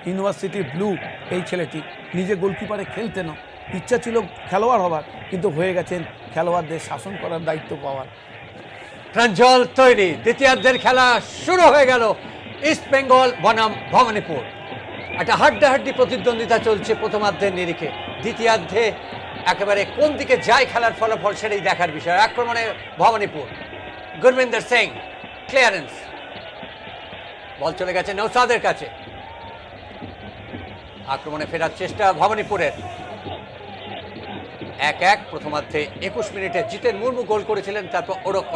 University blue এই ছেলেটি, নিজে গোলকিপারে খেলতেন, ইচ্ছা ছিল খেলোয়াড় হবার, কিন্তু হয়ে গেছেন খেলোয়াড়দের শাসন করার দায়িত্ব পাওয়ার। প্রাঞ্জল তৈরি, দ্বিতীয়ার্ধের খেলা শুরু হয়ে গেল। ইস্ট বেঙ্গল বনাম ভবানীপুর, একটা হাড্ডাহাড্ডি প্রতিদ্বন্দ্বিতা চলছে প্রথমার্ধের নিরিখে। দ্বিতীয়ার্ধে একেবারে কোন দিকে যায় খেলার ফলাফল সেটাই দেখার বিষয়। আক্রমণে ভবানীপুর, গুরবিন্দর সিং, ক্লিয়ারেন্স, বল চলে গেছে নৌসাদের কাছে। আক্রমণে ফেরার চেষ্টা ভবানীপুরের। 1-1 প্রথমার্ধে 21 মিনিটে জিতেন মুর্মু গোল করেছিলেন, তারপর ওরক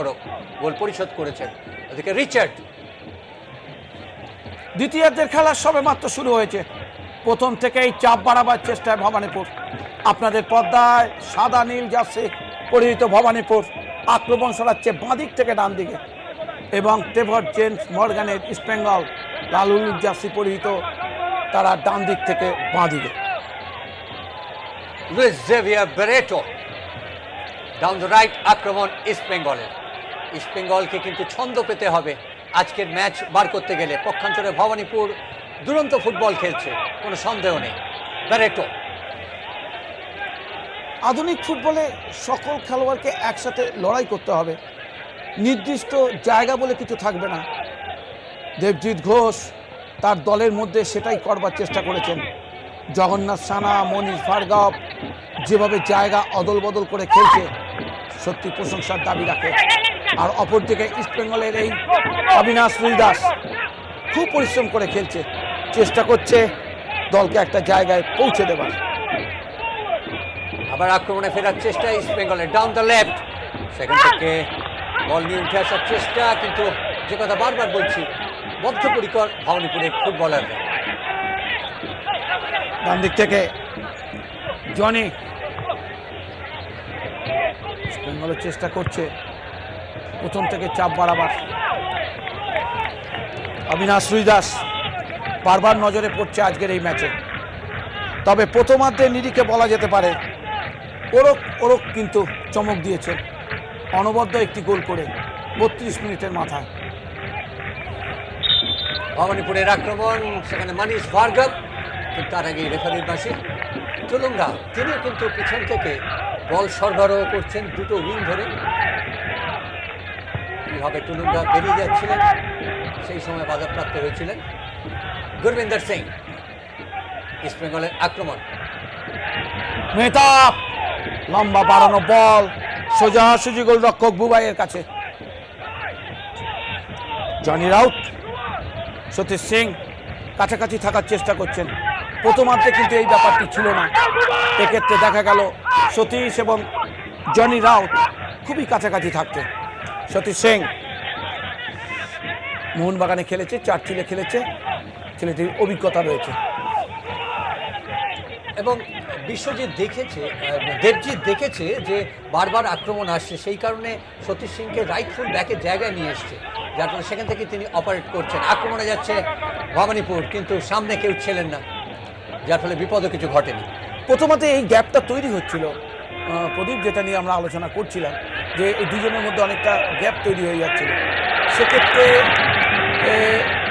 গোল পরিশোধ করেছেন। ওদিকে রিচার্ড। দ্বিতীয়ার্ধের খেলা সবে মাত্র শুরু হয়েছে, প্রথম থেকেই চাপ বাড়াবার চেষ্টায় ভবানীপুর। আপনাদের পর্দায় সাদা নীল জার্সি পরিহিত ভবানীপুর আক্রমণ সরাচ্ছে বাঁদিক থেকে ডান দিকে, এবং ট্রেভর জেমস মর্গানের ইস্ট বেঙ্গল লাল হলুদ জার্সি পরিহিত তারা ডান দিক থেকে বাঁ দিকে। Luis Javier Barreto down the right, আক্রমণ ইস্ট বেঙ্গলের। ইস্ট বেঙ্গলকে কিন্তু ছন্দ পেতে হবে আজকের ম্যাচ বার করতে গেলে। পক্ষান্তরে ভবানীপুর দুরন্ত ফুটবল খেলছে, কোনো সন্দেহ নেই। বেরেটো। আধুনিক ফুটবলে সকল খেলোয়াড়কে একসাথে লড়াই করতে হবে, নির্দিষ্ট জায়গা বলে কিছু থাকবে না। দেবজিৎ ঘোষ তার দলের মধ্যে সেটাই করবার চেষ্টা করেছেন। জগন্নাথ সানা, মনীষ ভার্গব যেভাবে জায়গা অদল বদল করে খেলছে, সত্যি প্রশংসার দাবি রাখে। আর অপরদিকে ইস্টবেঙ্গলের এই অবিনাশ রুইদাস খুব পরিশ্রম করে খেলছে, চেষ্টা করছে দলকে একটা জায়গায় পৌঁছে দেবার। আবার আক্রমণে ফেরার চেষ্টা ইস্ট বেঙ্গলের, ডাউন দ্য লেফট, সেখান থেকে বল নিয়ে উঠে আসার চেষ্টা, কিন্তু যে কথা বারবার বলছি, বদ্ধপরিকর ভবানীপুরের ফুটবলাররা। ডান দিক থেকে জনি বেঙ্গলের চেষ্টা করছে প্রথম থেকে চাপ বাড়াবার। অবিনাশ রুইদাস বারবার নজরে পড়ছে আজকের এই ম্যাচে, তবে প্রথমার্ধের নিরিখে বলা যেতে পারে ওরক কিন্তু চমক দিয়েছে, অনবদ্য একটি গোল করে 32 মিনিটের মাথায়। ভবানীপুরের আক্রমণ, সেখানে মনীষ ভার্গব, কিন্তু তার আগে রেফারির বাঁশি টুলুঙ্গা, তিনিও কিন্তু পিছন থেকে বল সরবরাহ করছেন দুটো উইং ধরে। কিভাবে টুলুঙ্গা বেরিয়ে যাচ্ছিলেন, সেই সময় বাধাপ্রাপ্ত হয়েছিলেন। গুরবিন্দর সিং, ইস্ট বেঙ্গলের আক্রমণ। মেহতাব লম্বা বাড়ানো বল সোজাসুজি গোলরক্ষক বুবাইয়ের কাছে। জনি রাউত, সতীশ সিং কাছাকাছি থাকার চেষ্টা করছেন। প্রথমার্ধে কিন্তু এই ব্যাপারটি ছিল না, এক্ষেত্রে দেখা গেল সতীশ এবং জনি রাউত খুবই কাছাকাছি থাকতে। সতীশ সিং মোহনবাগানে খেলেছে, চার্চিলে খেলেছে, ছেলেটির অভিজ্ঞতা রয়েছে। এবং বিশ্বজিৎ দেখেছে, দেবজিৎ দেখেছে যে বারবার আক্রমণ আসছে, সেই কারণে সতীশ সিংকে রাইটফুল ব্যাকের জায়গায় নিয়ে এসছে, যার ফলে সেখান থেকে তিনি অপারেট করছেন। আক্রমণে যাচ্ছে ভবানীপুর, কিন্তু সামনে কেউ ছিলেন না, যার ফলে বিপদও কিছু ঘটেনি। প্রথমত এই গ্যাপটা তৈরি হচ্ছিল প্রদীপ, যেটা নিয়ে আমরা আলোচনা করছিলাম, যে এই দুজনের মধ্যে অনেকটা গ্যাপ তৈরি হয়ে যাচ্ছিল। সেক্ষেত্রে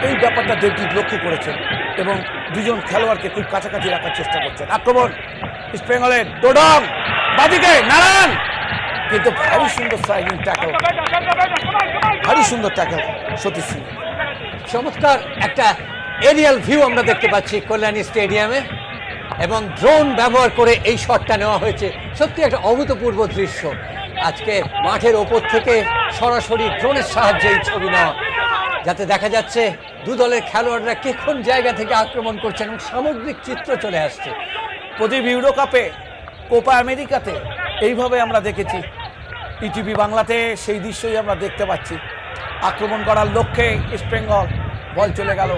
এই ব্যাপারটা দেবজিৎ লক্ষ্য করেছেন এবং দুজন খেলোয়াড়কে খুব কাছাকাছি রাখার চেষ্টা করছেন। আক্রমণ ইস্ট বেঙ্গলের, ডোডং বাদিকে নারায়ণ, কিন্তু ভারী সুন্দর স্ট্রাইকিং ট্যাকল, ভারী সুন্দর ট্যাকল সতীশ সিং। চমৎকার একটা এরিয়াল ভিউ আমরা দেখতে পাচ্ছি কল্যাণী স্টেডিয়ামে, এবং ড্রোন ব্যবহার করে এই শটটা নেওয়া হয়েছে। সত্যি একটা অভূতপূর্ব দৃশ্য। আজকে মাঠের ওপর থেকে সরাসরি ড্রোনের সাহায্যে এই ছবি নেওয়া, যাতে দেখা যাচ্ছে দু দলের খেলোয়াড়রা কে কোন জায়গা থেকে আক্রমণ করছেন এবং সামগ্রিক চিত্র চলে আসছে। প্রদীপ ইউরো কাপে, কোপা আমেরিকাতে এইভাবে আমরা দেখেছি, ইটিভি বাংলাতে সেই দৃশ্যই আমরা দেখতে পাচ্ছি। আক্রমণ করার লক্ষ্যে ইস্ট বেঙ্গল, বল চলে গেল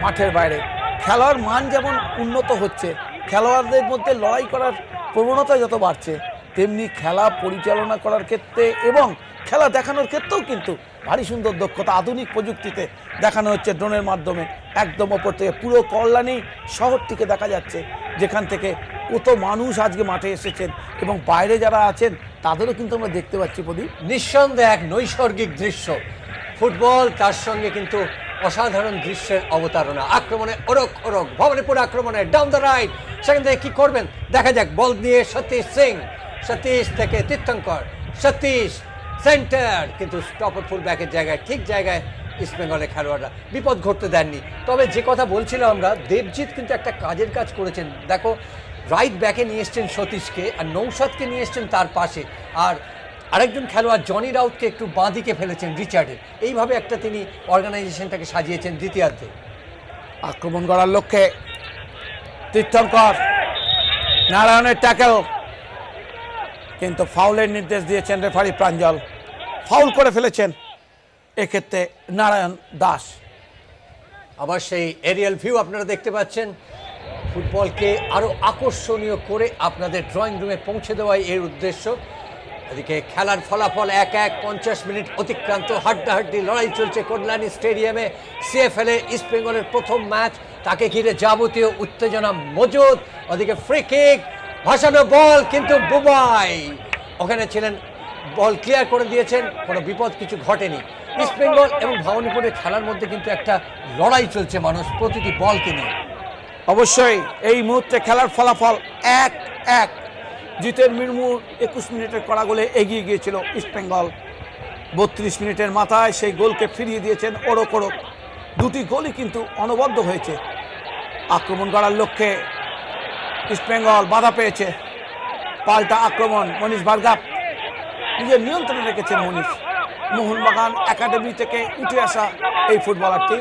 মাঠের বাইরে। খেলার মান যেমন উন্নত হচ্ছে, খেলোয়াড়দের মধ্যে লড়াই করার প্রবণতা যত বাড়ছে, তেমনি খেলা পরিচালনা করার ক্ষেত্রে এবং খেলা দেখানোর ক্ষেত্রেও কিন্তু ভারী সুন্দর দক্ষতা আধুনিক প্রযুক্তিতে দেখানো হচ্ছে ড্রোনের মাধ্যমে। একদম ওপর থেকে পুরো কল্যাণী শহরটিকে দেখা যাচ্ছে, যেখান থেকে কত মানুষ আজকে মাঠে এসেছেন এবং বাইরে যারা আছেন তাদেরও কিন্তু আমরা দেখতে পাচ্ছি। প্রদীপ, নিঃসন্দেহে এক নৈসর্গিক দৃশ্য। ফুটবল, তার সঙ্গে কিন্তু অসাধারণ দৃশ্যের অবতারণা। আক্রমণে ওরক ওরক, ভবানীপুর আক্রমণে ডাউন দ্য রাইট, সেখান থেকে কি করবেন দেখা যাক। বল নিয়ে সতীশ সিং, সতীশ থেকে তীর্থঙ্কর, সতীশ সেন্টার, কিন্তু স্টপার ফুল ব্যাকের জায়গায় ঠিক জায়গায় ইস্টবেঙ্গলের খেলোয়াড়রা বিপদ ঘটতে দেননি। তবে যে কথা বলছিলাম আমরা, দেবজিৎ কিন্তু একটা কাজের কাজ করেছেন। দেখো, রাইট ব্যাকে নিয়ে এসছেন সতীশকে, আর নৌসাদকে নিয়ে এসছেন তার পাশে, আর আরেকজন খেলোয়াড় জনি রাউতকে একটু বাঁ দিকে ফেলেছেন রিচার্ডের। এইভাবে একটা তিনি অর্গানাইজেশনটাকে সাজিয়েছেন দ্বিতীয়ার্ধে। আক্রমণ করার লক্ষ্যে তীর্থঙ্কর, নারায়ণের ট্যাকেল, কিন্তু ফাউলের নির্দেশ দিয়েছেন রেফারি প্রাঞ্জল। ফাউল করে ফেলেছেন এক্ষেত্রে নারায়ণ দাস। আবার সেই এরিয়াল ভিউ আপনারা দেখতে পাচ্ছেন। ফুটবলকে আরও আকর্ষণীয় করে আপনাদের ড্রয়িং রুমে পৌঁছে দেওয়াই এর উদ্দেশ্য। এদিকে খেলার ফলাফল 1-1, 50 মিনিট অতিক্রান্ত, হাড্ডাহাড্ডি লড়াই চলছে কল্যাণী স্টেডিয়ামে। সিএফএল এ ইস্টবেঙ্গলের প্রথম ম্যাচ, তাকে ঘিরে যাবতীয় উত্তেজনা মজুদ। ওদিকে ফ্রি কিক, ভাসানো বল, কিন্তু বুবাই ওখানে ছিলেন, বল ক্লিয়ার করে দিয়েছেন, কোনো বিপদ কিছু ঘটেনি। ইস্টবেঙ্গল এবং ভবানীপুরের খেলার মধ্যে কিন্তু একটা লড়াই চলছে মানুষ প্রতিটি বলকে নিয়ে। অবশ্যই এই মুহূর্তে খেলার ফলাফল 1-1। জিতের মিরমুর 21 মিনিটের করা গোলে এগিয়ে গিয়েছিল ইস্টবেঙ্গল। 32 মিনিটের মাথায় সেই গোলকে ফিরিয়ে দিয়েছেন ওরক ওরক। দুটি গোলই কিন্তু অনবদ্য হয়েছে। আক্রমণ করার লক্ষ্যে ইস্টবেঙ্গল বাধা পেয়েছে। পাল্টা আক্রমণ, মনীষ ভার্গব নিজের নিয়ন্ত্রণে রেখেছেন মনীষ। মোহনবাগান একাডেমি থেকে উঠে আসা এই ফুটবলারটি।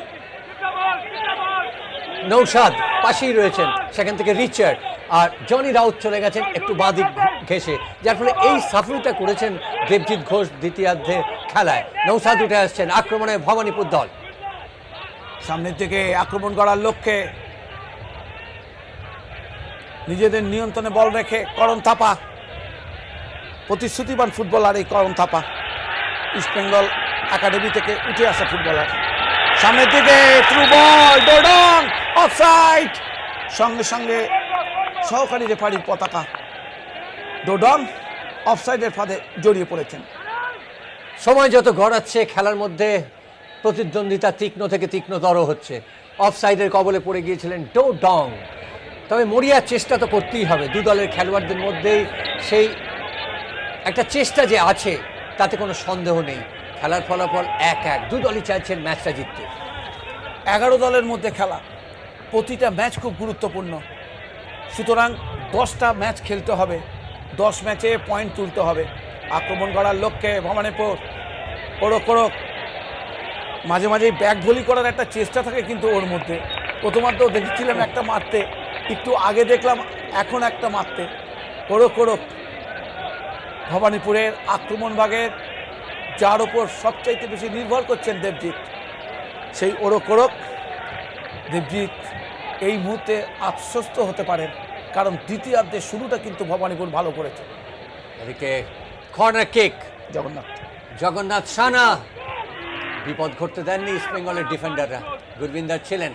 নৌসাদ পাশেই রয়েছেন, সেখান থেকে রিচার্ড, আর জনি রাউত চলে গেছেন একটু বাঁদিক ঘেঁষে, যার ফলে এই সাফল্যটা করেছেন দেবজিৎ ঘোষ দ্বিতীয়ার্ধে খেলায়। নৌসাদ উঠে আসছেন, আক্রমণে ভবানীপুর দল। সামনের দিকে আক্রমণ করার লক্ষ্যে নিজেদের নিয়ন্ত্রণে বল রেখে করণ থাপা, প্রতিশ্রুতিবান ফুটবলার এই করণ থাপা, ইস্টবেঙ্গল একাডেমি থেকে উঠে আসা ফুটবলার। সামনের দিকে থ্রু বল, ডোডং অফসাইড, সঙ্গে সঙ্গে সহকারী রেফারির পতাকা। ডোডং অফসাইডের ফাঁদে জড়িয়ে পড়েছেন। সময় যত গড়াচ্ছে খেলার মধ্যে প্রতিদ্বন্দ্বিতা তীক্ষ্ণ থেকে তীক্ষ্ণতর হচ্ছে। অফসাইডের কবলে পড়ে গিয়েছিলেন ডোডং। তবে মরিয়ার চেষ্টা তো করতেই হবে, দু দলের খেলোয়াড়দের মধ্যেই সেই একটা চেষ্টা যে আছে তাতে কোনো সন্দেহ নেই। খেলার ফলাফল 1-1, দু দলই চাইছেন ম্যাচটা জিততে। 11 দলের মধ্যে খেলা, প্রতিটা ম্যাচ খুব গুরুত্বপূর্ণ। সুতরাং 10টা ম্যাচ খেলতে হবে, 10 ম্যাচে পয়েন্ট তুলতে হবে। আক্রমণ করার লক্ষ্যে ভবানীপুর ওরক ওরক, মাঝে মাঝেই ব্যাক ভলি করার একটা চেষ্টা থাকে কিন্তু ওর মধ্যে। প্রথমার্ধেও দেখেছিলাম একটা মারতে, একটু আগে দেখলাম এখন একটা মারতে। ওরক ওরক ভবানীপুরের আক্রমণ ভাগের যার ওপর সবচাইতে বেশি নির্ভর করছেন দেবজিৎ, সেই ওরক ওরক। দেবজিৎ এই মুহূর্তে আশ্বস্ত হতে পারেন, কারণ দ্বিতীয়ার্ধের শুরুটা কিন্তু ভবানীপুর ভালো করেছে। এদিকে কর্নার কিক, জগন্নাথ সানা, বিপদ ঘটতে দেননি ইস্টবেঙ্গলের ডিফেন্ডাররা। গুরবিন্দার ছিলেন,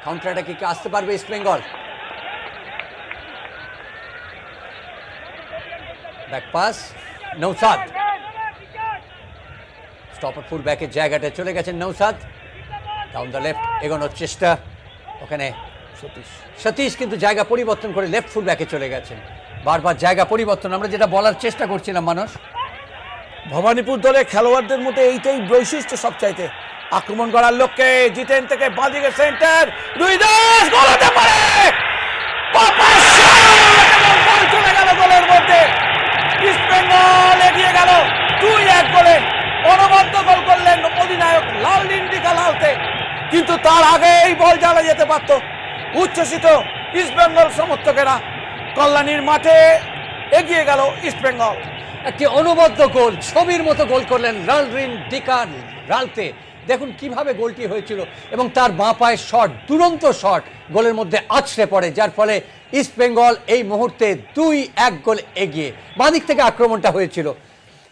কাউন্টার অ্যাটাকে কি আসতে পারবে East Bengal? Back pass, Naushad, stopper full ব্যাকের জায়গাটা চলে গেছেন নৌসাদ। ডাউন দ্য লেফট এগোনোর চেষ্টা, ওখানে সতীশ কিন্তু জায়গা পরিবর্তন করে লেফট ফুল ব্যাকে চলে গেছেন। বারবার জায়গা পরিবর্তন, আমরা যেটা বলার চেষ্টা করছিলাম মানুষ। ভবানীপুর দলের খেলোয়াড়দের মধ্যে এইটাই বৈশিষ্ট্য সবচাইতে। আক্রমণ করার লক্ষ্যে জিতেন থেকে বাঁদিকে সেন্টার, রুইদাস গোল হতে পারে, চলে গেল গোলের মধ্যে। ইস্টবেঙ্গল এগিয়ে গেল 2-1 গোলে। অনবদ্য গোল করলেন অধিনায়ক লালডিন্ডিকা লালতে, কিন্তু তার আগে এই বল জালে যেতে পারত। উচ্ছ্বসিত ইস্টবেঙ্গল সমর্থকেরা। কল্যাণীর মাঠে এগিয়ে গেল ইস্টবেঙ্গল। একটি অনবদ্য গোল, ছবির মতো গোল করলেন লালডিন্ডিকা লালতে। দেখুন কিভাবে গোলটি হয়েছিল, এবং তার বাঁ পায়ের শট, দুরন্ত শট গোলের মধ্যে আছড়ে পড়ে, যার ফলে ইস্টবেঙ্গল এই মুহূর্তে 2-1 গোল এগিয়ে। বাঁদিক থেকে আক্রমণটা হয়েছিল,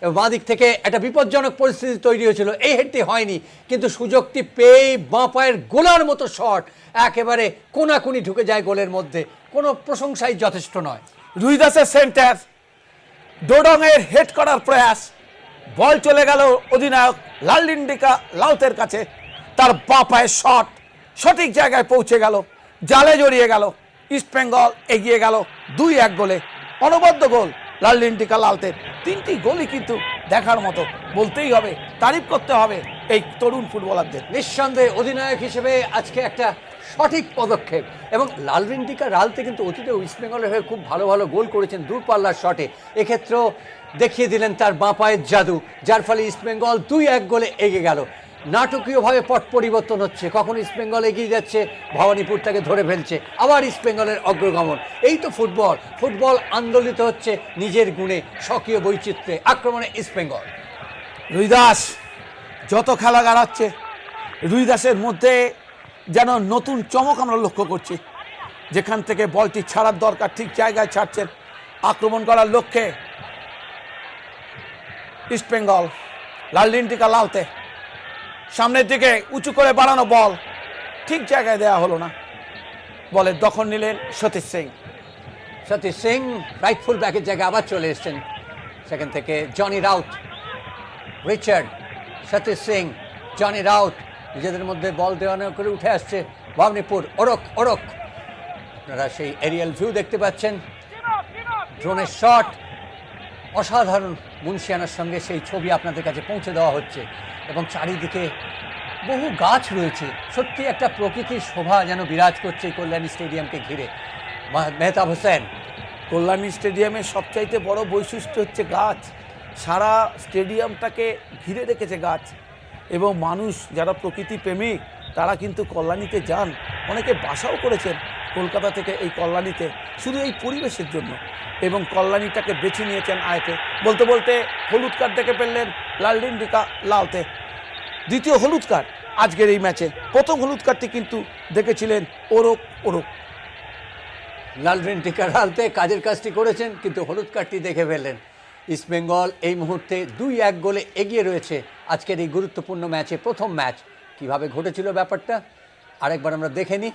বাঁদিক থেকে একটা বিপজ্জনক পরিস্থিতি তৈরি হয়েছিল। এই হেডটি হয়নি, কিন্তু সুযোগটি পেয়েই বাঁ পায়ের গোলার মতো শট একেবারে কোনাকুনি ঢুকে যায় গোলের মধ্যে। কোনো প্রশংসাই যথেষ্ট নয়। রুইদাসের সেন্টার, ডোডং এর হেড করার প্রয়াস, বল চলে গেল অধিনায়ক লালডিন্ডিকা লাউতের কাছে। তার বাঁ পায়ের শট সঠিক জায়গায় পৌঁছে গেল, জালে জড়িয়ে গেল। ইস্ট বেঙ্গল এগিয়ে গেল 2-1 গোলে। অনবদ্য গোল লাললিন্টিকা লালতের। 3টি গোলই কিন্তু দেখার মতো, বলতেই হবে, তারিফ করতে হবে এই তরুণ ফুটবলারদের। নিঃসন্দেহে অধিনায়ক হিসেবে আজকে একটা সঠিক পদক্ষেপ। এবং লালরিন্টিকা লালতে কিন্তু অতীতে ইস্ট বেঙ্গলের হয়ে খুব ভালো ভালো গোল করেছেন দূরপাল্লার শটে। এক্ষেত্রেও দেখিয়ে দিলেন তার বাঁ পায়ের জাদু, যার ফলে ইস্ট বেঙ্গল 2-1 গোলে এগিয়ে গেল। নাটকীয়ভাবে পট পরিবর্তন হচ্ছে, কখন ইস্ট বেঙ্গল এগিয়ে যাচ্ছে, ভবানীপুর তাকে ধরে ফেলছে, আবার ইস্ট বেঙ্গলের অগ্রগমন। এই তো ফুটবল। ফুটবল আন্দোলিত হচ্ছে নিজের গুণে, স্বকীয় বৈচিত্র্যে। আক্রমণে ইস্ট বেঙ্গল। রুইদাস যত খেলা গাড়াচ্ছে, রুইদাসের মধ্যে যেন নতুন চমক আমরা লক্ষ্য করছি। যেখান থেকে বলটি ছাড়ার দরকার ঠিক জায়গায় ছাড়ছেন। আক্রমণ করার লক্ষ্যে ইস্ট বেঙ্গল। লাললিন্টিকা লালতে সামনের দিকে উঁচু করে বাড়ানো বল ঠিক জায়গায় দেওয়া হলো না। বলের দখল নিলেন সতীশ সিং। সতীশ সিং রাইটফুল ব্যাকের জায়গায় আবার চলে এসছেন। সেখান থেকে Johnny Raut, Richard, Satish Singh, Johnny Raut নিজেদের মধ্যে বল দেওয়া নেওয়া করে উঠে আসছে ভবানীপুর। ওরক ওরক, আপনারা সেই এরিয়াল ভিউ দেখতে পাচ্ছেন, ড্রোনের শট অসাধারণ। মুন্সিয়ানার সঙ্গে সেই ছবি আপনাদের কাছে পৌঁছে দেওয়া হচ্ছে। এবং চারিদিকে বহু গাছ রয়েছে, সত্যি একটা প্রকৃতির শোভা যেন বিরাজ করছে এই কল্যাণী স্টেডিয়ামকে ঘিরে। মেহতাব হোসেন, কল্যাণী স্টেডিয়ামের সবচাইতে বড় বৈশিষ্ট্য হচ্ছে গাছ। সারা স্টেডিয়ামটাকে ঘিরে রেখেছে গাছ। এবং মানুষ যারা প্রকৃতি প্রেমিক তারা কিন্তু কল্যাণীতে যান, অনেকে বাসাও করেছেন কলকাতা থেকে এই কল্যাণীতে শুধু এই পরিবেশের জন্য। এবং কল্যাণীটাকে বেছে নিয়েছেন আয়তে। বলতে বলতে হলুদ কার্ড দেখে ফেললেন লাললিন্টিকা লালতে। দ্বিতীয় হলুদ কার্ড আজকের এই ম্যাচে। প্রথম হলুদ কার্ডটি কিন্তু দেখেছিলেন ওরক ওরক। লালরিন্টিকা লালতে কাজের কাজটি করেছেন, কিন্তু হলুদ কার্ডটি দেখে ফেললেন। ইস্টবেঙ্গল এই মুহূর্তে 2-1 গোলে এগিয়ে রয়েছে আজকের এই গুরুত্বপূর্ণ ম্যাচে। প্রথম ম্যাচ কিভাবে ঘটেছিল ব্যাপারটা আরেকবার আমরা দেখে নিই।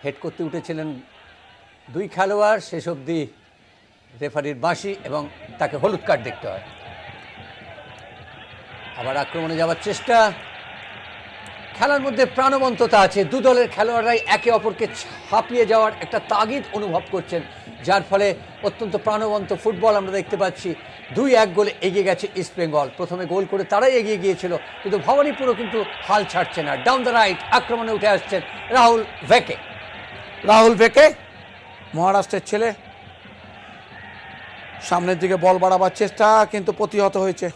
হেড করতে উঠেছিলেন 2 খেলোয়াড়, শেষ অবধি রেফারির বাঁশি এবং তাকে হলুদ কার্ড দেখতে হয়। আবার আক্রমণে যাওয়ার চেষ্টা। খেলার মধ্যে প্রাণবন্ততা আছে, দু দলের খেলোয়াড়রাই একে অপরকে ছাপিয়ে যাওয়ার একটা তাগিদ অনুভব করছেন, যার ফলে অত্যন্ত প্রাণবন্ত ফুটবল আমরা দেখতে পাচ্ছি। 2-1 গোলে এগিয়ে গেছে ইস্টবেঙ্গল। প্রথমে গোল করে তারাই এগিয়ে গিয়েছিল, কিন্তু ভবানীপুরও কিন্তু হাল ছাড়ছে না। ডাউন দ্য রাইট আক্রমণে উঠে আসছেন রাহুল ভেকে। রাহুল ভেকে মহারাষ্ট্রের ছেলে, সামনের দিকে বল বাড়াবার চেষ্টা কিন্তু প্রতিহত হয়েছে।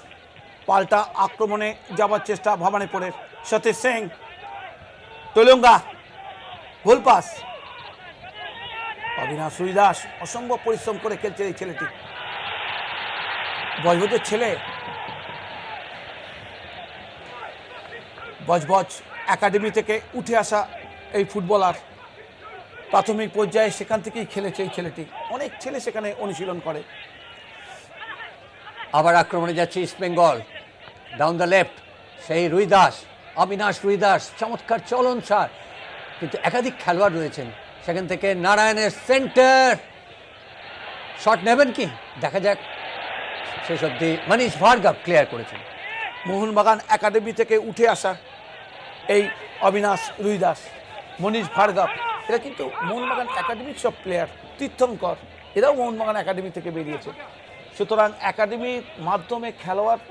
পাল্টা আক্রমণে যাবার চেষ্টা ভবানীপুরের। সতীশ সিং, তোলঙ্গা, গোল পাস। অবিনাশ রুইদাস অসম্ভব পরিশ্রম করে খেলছে এই ছেলেটি, বজবজের ছেলে। বজবজ একাডেমি থেকে উঠে আসা এই ফুটবলার। প্রাথমিক পর্যায়ে সেখান থেকেই খেলেছে এই ছেলেটি। অনেক ছেলে সেখানে অনুশীলন করে। আবার আক্রমণে যাচ্ছে ইস্টবেঙ্গল। ডাউন দ্য লেফট সেই রুইদাস, অবিনাশ রুইদাস, চমৎকার চলন ছাড়, কিন্তু একাধিক খেলোয়াড় রয়েছেন। সেখান থেকে নারায়ণের সেন্টার শট নেবেন কি দেখা যাক। শেষ অবধি মনীষ ভার্গব ক্লিয়ার করেছেন। মোহনবাগান একাডেমি থেকে উঠে আসা এই অবিনাশ রুইদাস, মনীষ ভার্গব, এরা কিন্তু মোহনবাগান একাডেমির সব প্লেয়ার। তীর্থঙ্কর এরাও মোহনবাগান একাডেমি থেকে বেরিয়েছে। সুতরাং একাডেমির মাধ্যমে খেলোয়াড়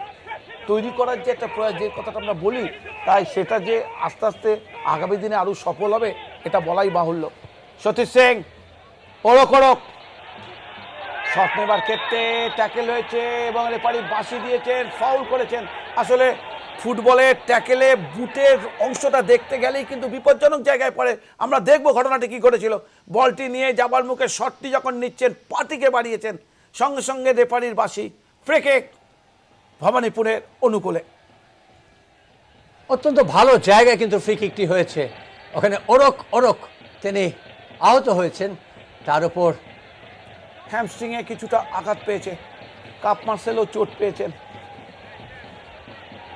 তৈরি করার যে একটা প্রয়াস, যে কথাটা আমরা বলি, তাই সেটা যে আস্তে আস্তে আগামী দিনে আরও সফল হবে এটা বলাই বাহুল্য। সতীশ সিং, ওরক ওরক, শট নেবার ক্ষেত্রে ট্যাকেল হয়েছে এবং রেফারি বাঁশি দিয়েছেন, ফাউল করেছেন। আসলে ফুটবলের ট্যাকেলে বুটের অংশটা দেখতে গেলেই কিন্তু বিপজ্জনক জায়গায় পড়ে। আমরা দেখব ঘটনাটি কী ঘটেছিল। বলটি নিয়ে যাবার মুখে শটটি যখন নিচ্ছেন, পাটিকে বাড়িয়েছেন, সঙ্গে সঙ্গে রেফারির বাঁশি। ফ্রি কিক ভবানীপুরের অনুকূলে। অত্যন্ত ভালো জায়গায় কিন্তু ফ্রি কিকটি হয়েছে। ওখানে ওরক ওরক তিনি আহত হয়েছেন, তার উপর হ্যামস্ট্রিংয়ে কিছুটা আঘাত পেয়েছে। কাপ মার্সেলও চোট পেয়েছেন।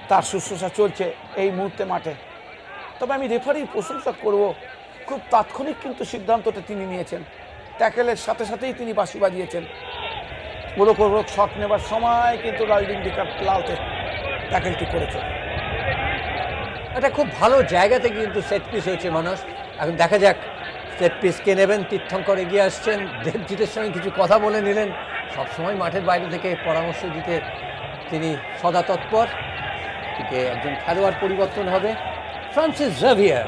তার শুশ্রূষা চলছে এই মুহূর্তে মাঠে। তবে আমি রেফারির প্রশংসা করব, খুব তাৎক্ষণিক কিন্তু সিদ্ধান্তটা তিনি নিয়েছেন। ট্যাকেলের সাথে সাথেই তিনি বাঁশি বাজিয়েছেন। ওরক ওরক শট নেবার সময় কিন্তু লাললিন্টিকা লালতে ট্যাকেলটি করেছে। এটা খুব ভালো জায়গা থেকে কিন্তু সেট পিস হয়েছে মানুষ। এখন দেখা যাক সেট পিস কে নেবেন। তীর্থঙ্কর এগিয়ে আসছেন, দেবজিতের সঙ্গে কিছু কথা বলে নিলেন। সবসময় মাঠের বাইরে থেকে পরামর্শ দিতে তিনি সদা তৎপর। থেকে একজন খেলোয়াড় পরিবর্তন হবে, ফ্রান্সিস জেভিয়ার।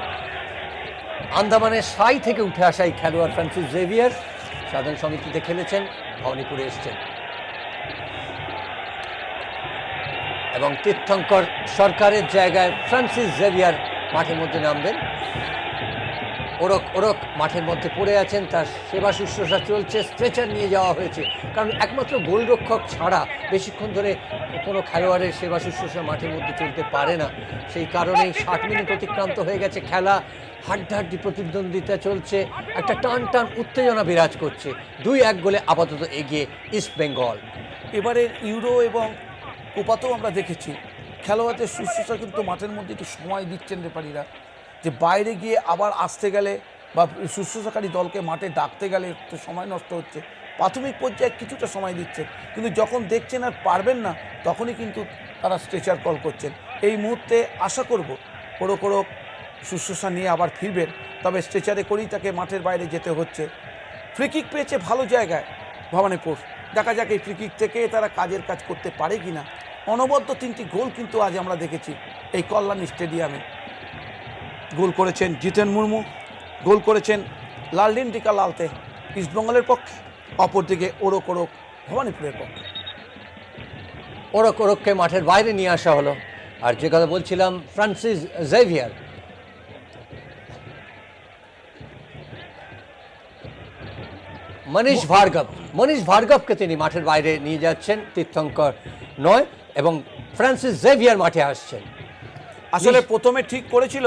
আন্দামানের সাই থেকে উঠে আসা এই খেলোয়াড় ফ্রান্সিস জেভিয়ার সাধারণ সমিতিতে খেলেছেন, ভবানীপুরে এসছেন। এবং তীর্থঙ্কর সরকারের জায়গায় ফ্রান্সিস জেভিয়ার মাঠের মধ্যে নামবেন। ওরক মাঠের মধ্যে পড়ে আছেন, তার সেবা শুশ্রূষা চলছে, স্ট্রেচার নিয়ে যাওয়া হয়েছে। কারণ একমাত্র গোলরক্ষক ছাড়া বেশিক্ষণ ধরে কোনো খেলোয়াড়ের সেবা শুশ্রূষা মাঠের মধ্যে চলতে পারে না। সেই কারণেই 60 মিনিট অতিক্রান্ত হয়ে গেছে, খেলা হাড্ডাহাড্ডি প্রতিদ্বন্দ্বিতা চলছে, একটা টান টান উত্তেজনা বিরাজ করছে। 2-1 গোলে আপাতত এগিয়ে ইস্ট বেঙ্গল। এবারের ইউরো এবং কোপাতেও আমরা দেখেছি খেলোয়াড়দের শুশ্রূষা কিন্তু মাঠের মধ্যে একটু সময় দিচ্ছেন রেফারিরা, যে বাইরে গিয়ে আবার আসতে গেলে বা শুশ্রূষাকারী দলকে মাঠে ডাকতে গেলে একটু সময় নষ্ট হচ্ছে। প্রাথমিক পর্যায়ে কিছুটা সময় দিচ্ছে, কিন্তু যখন দেখছেন আর পারবেন না তখনই কিন্তু তারা স্ট্রেচার কল করছেন। এই মুহূর্তে আশা করব কোনো শুশ্রূষা নিয়ে আবার ফিরবেন, তবে স্ট্রেচারে করেই তাকে মাঠের বাইরে যেতে হচ্ছে। ফ্রিকিক পেয়েছে ভালো জায়গায় ভবানীপুর, দেখা যাক এই ফ্রিকিক থেকে তারা কাজের কাজ করতে পারে কি না। অনবদ্য 3টি গোল কিন্তু আজ আমরা দেখেছি এই কল্যাণী স্টেডিয়ামে। গোল করেছেন জিতেন মুর্মু, গোল করেছেন লালদিন টিকা লালতে ইস্টবেঙ্গলের পক্ষে, অপরদিকে ওরক ভবানীপুরের পক্ষে। ওরককে মাঠের বাইরে নিয়ে আসা হলো। আর যে কথা বলছিলাম, ফ্রান্সিস জেভিয়ার, মনীষ ভার্গবকে তিনি মাঠের বাইরে নিয়ে যাচ্ছেন, তীর্থঙ্কর নয়। এবং ফ্রান্সিস জেভিয়ার মাঠে আসছেন। আসলে প্রথমে ঠিক করেছিল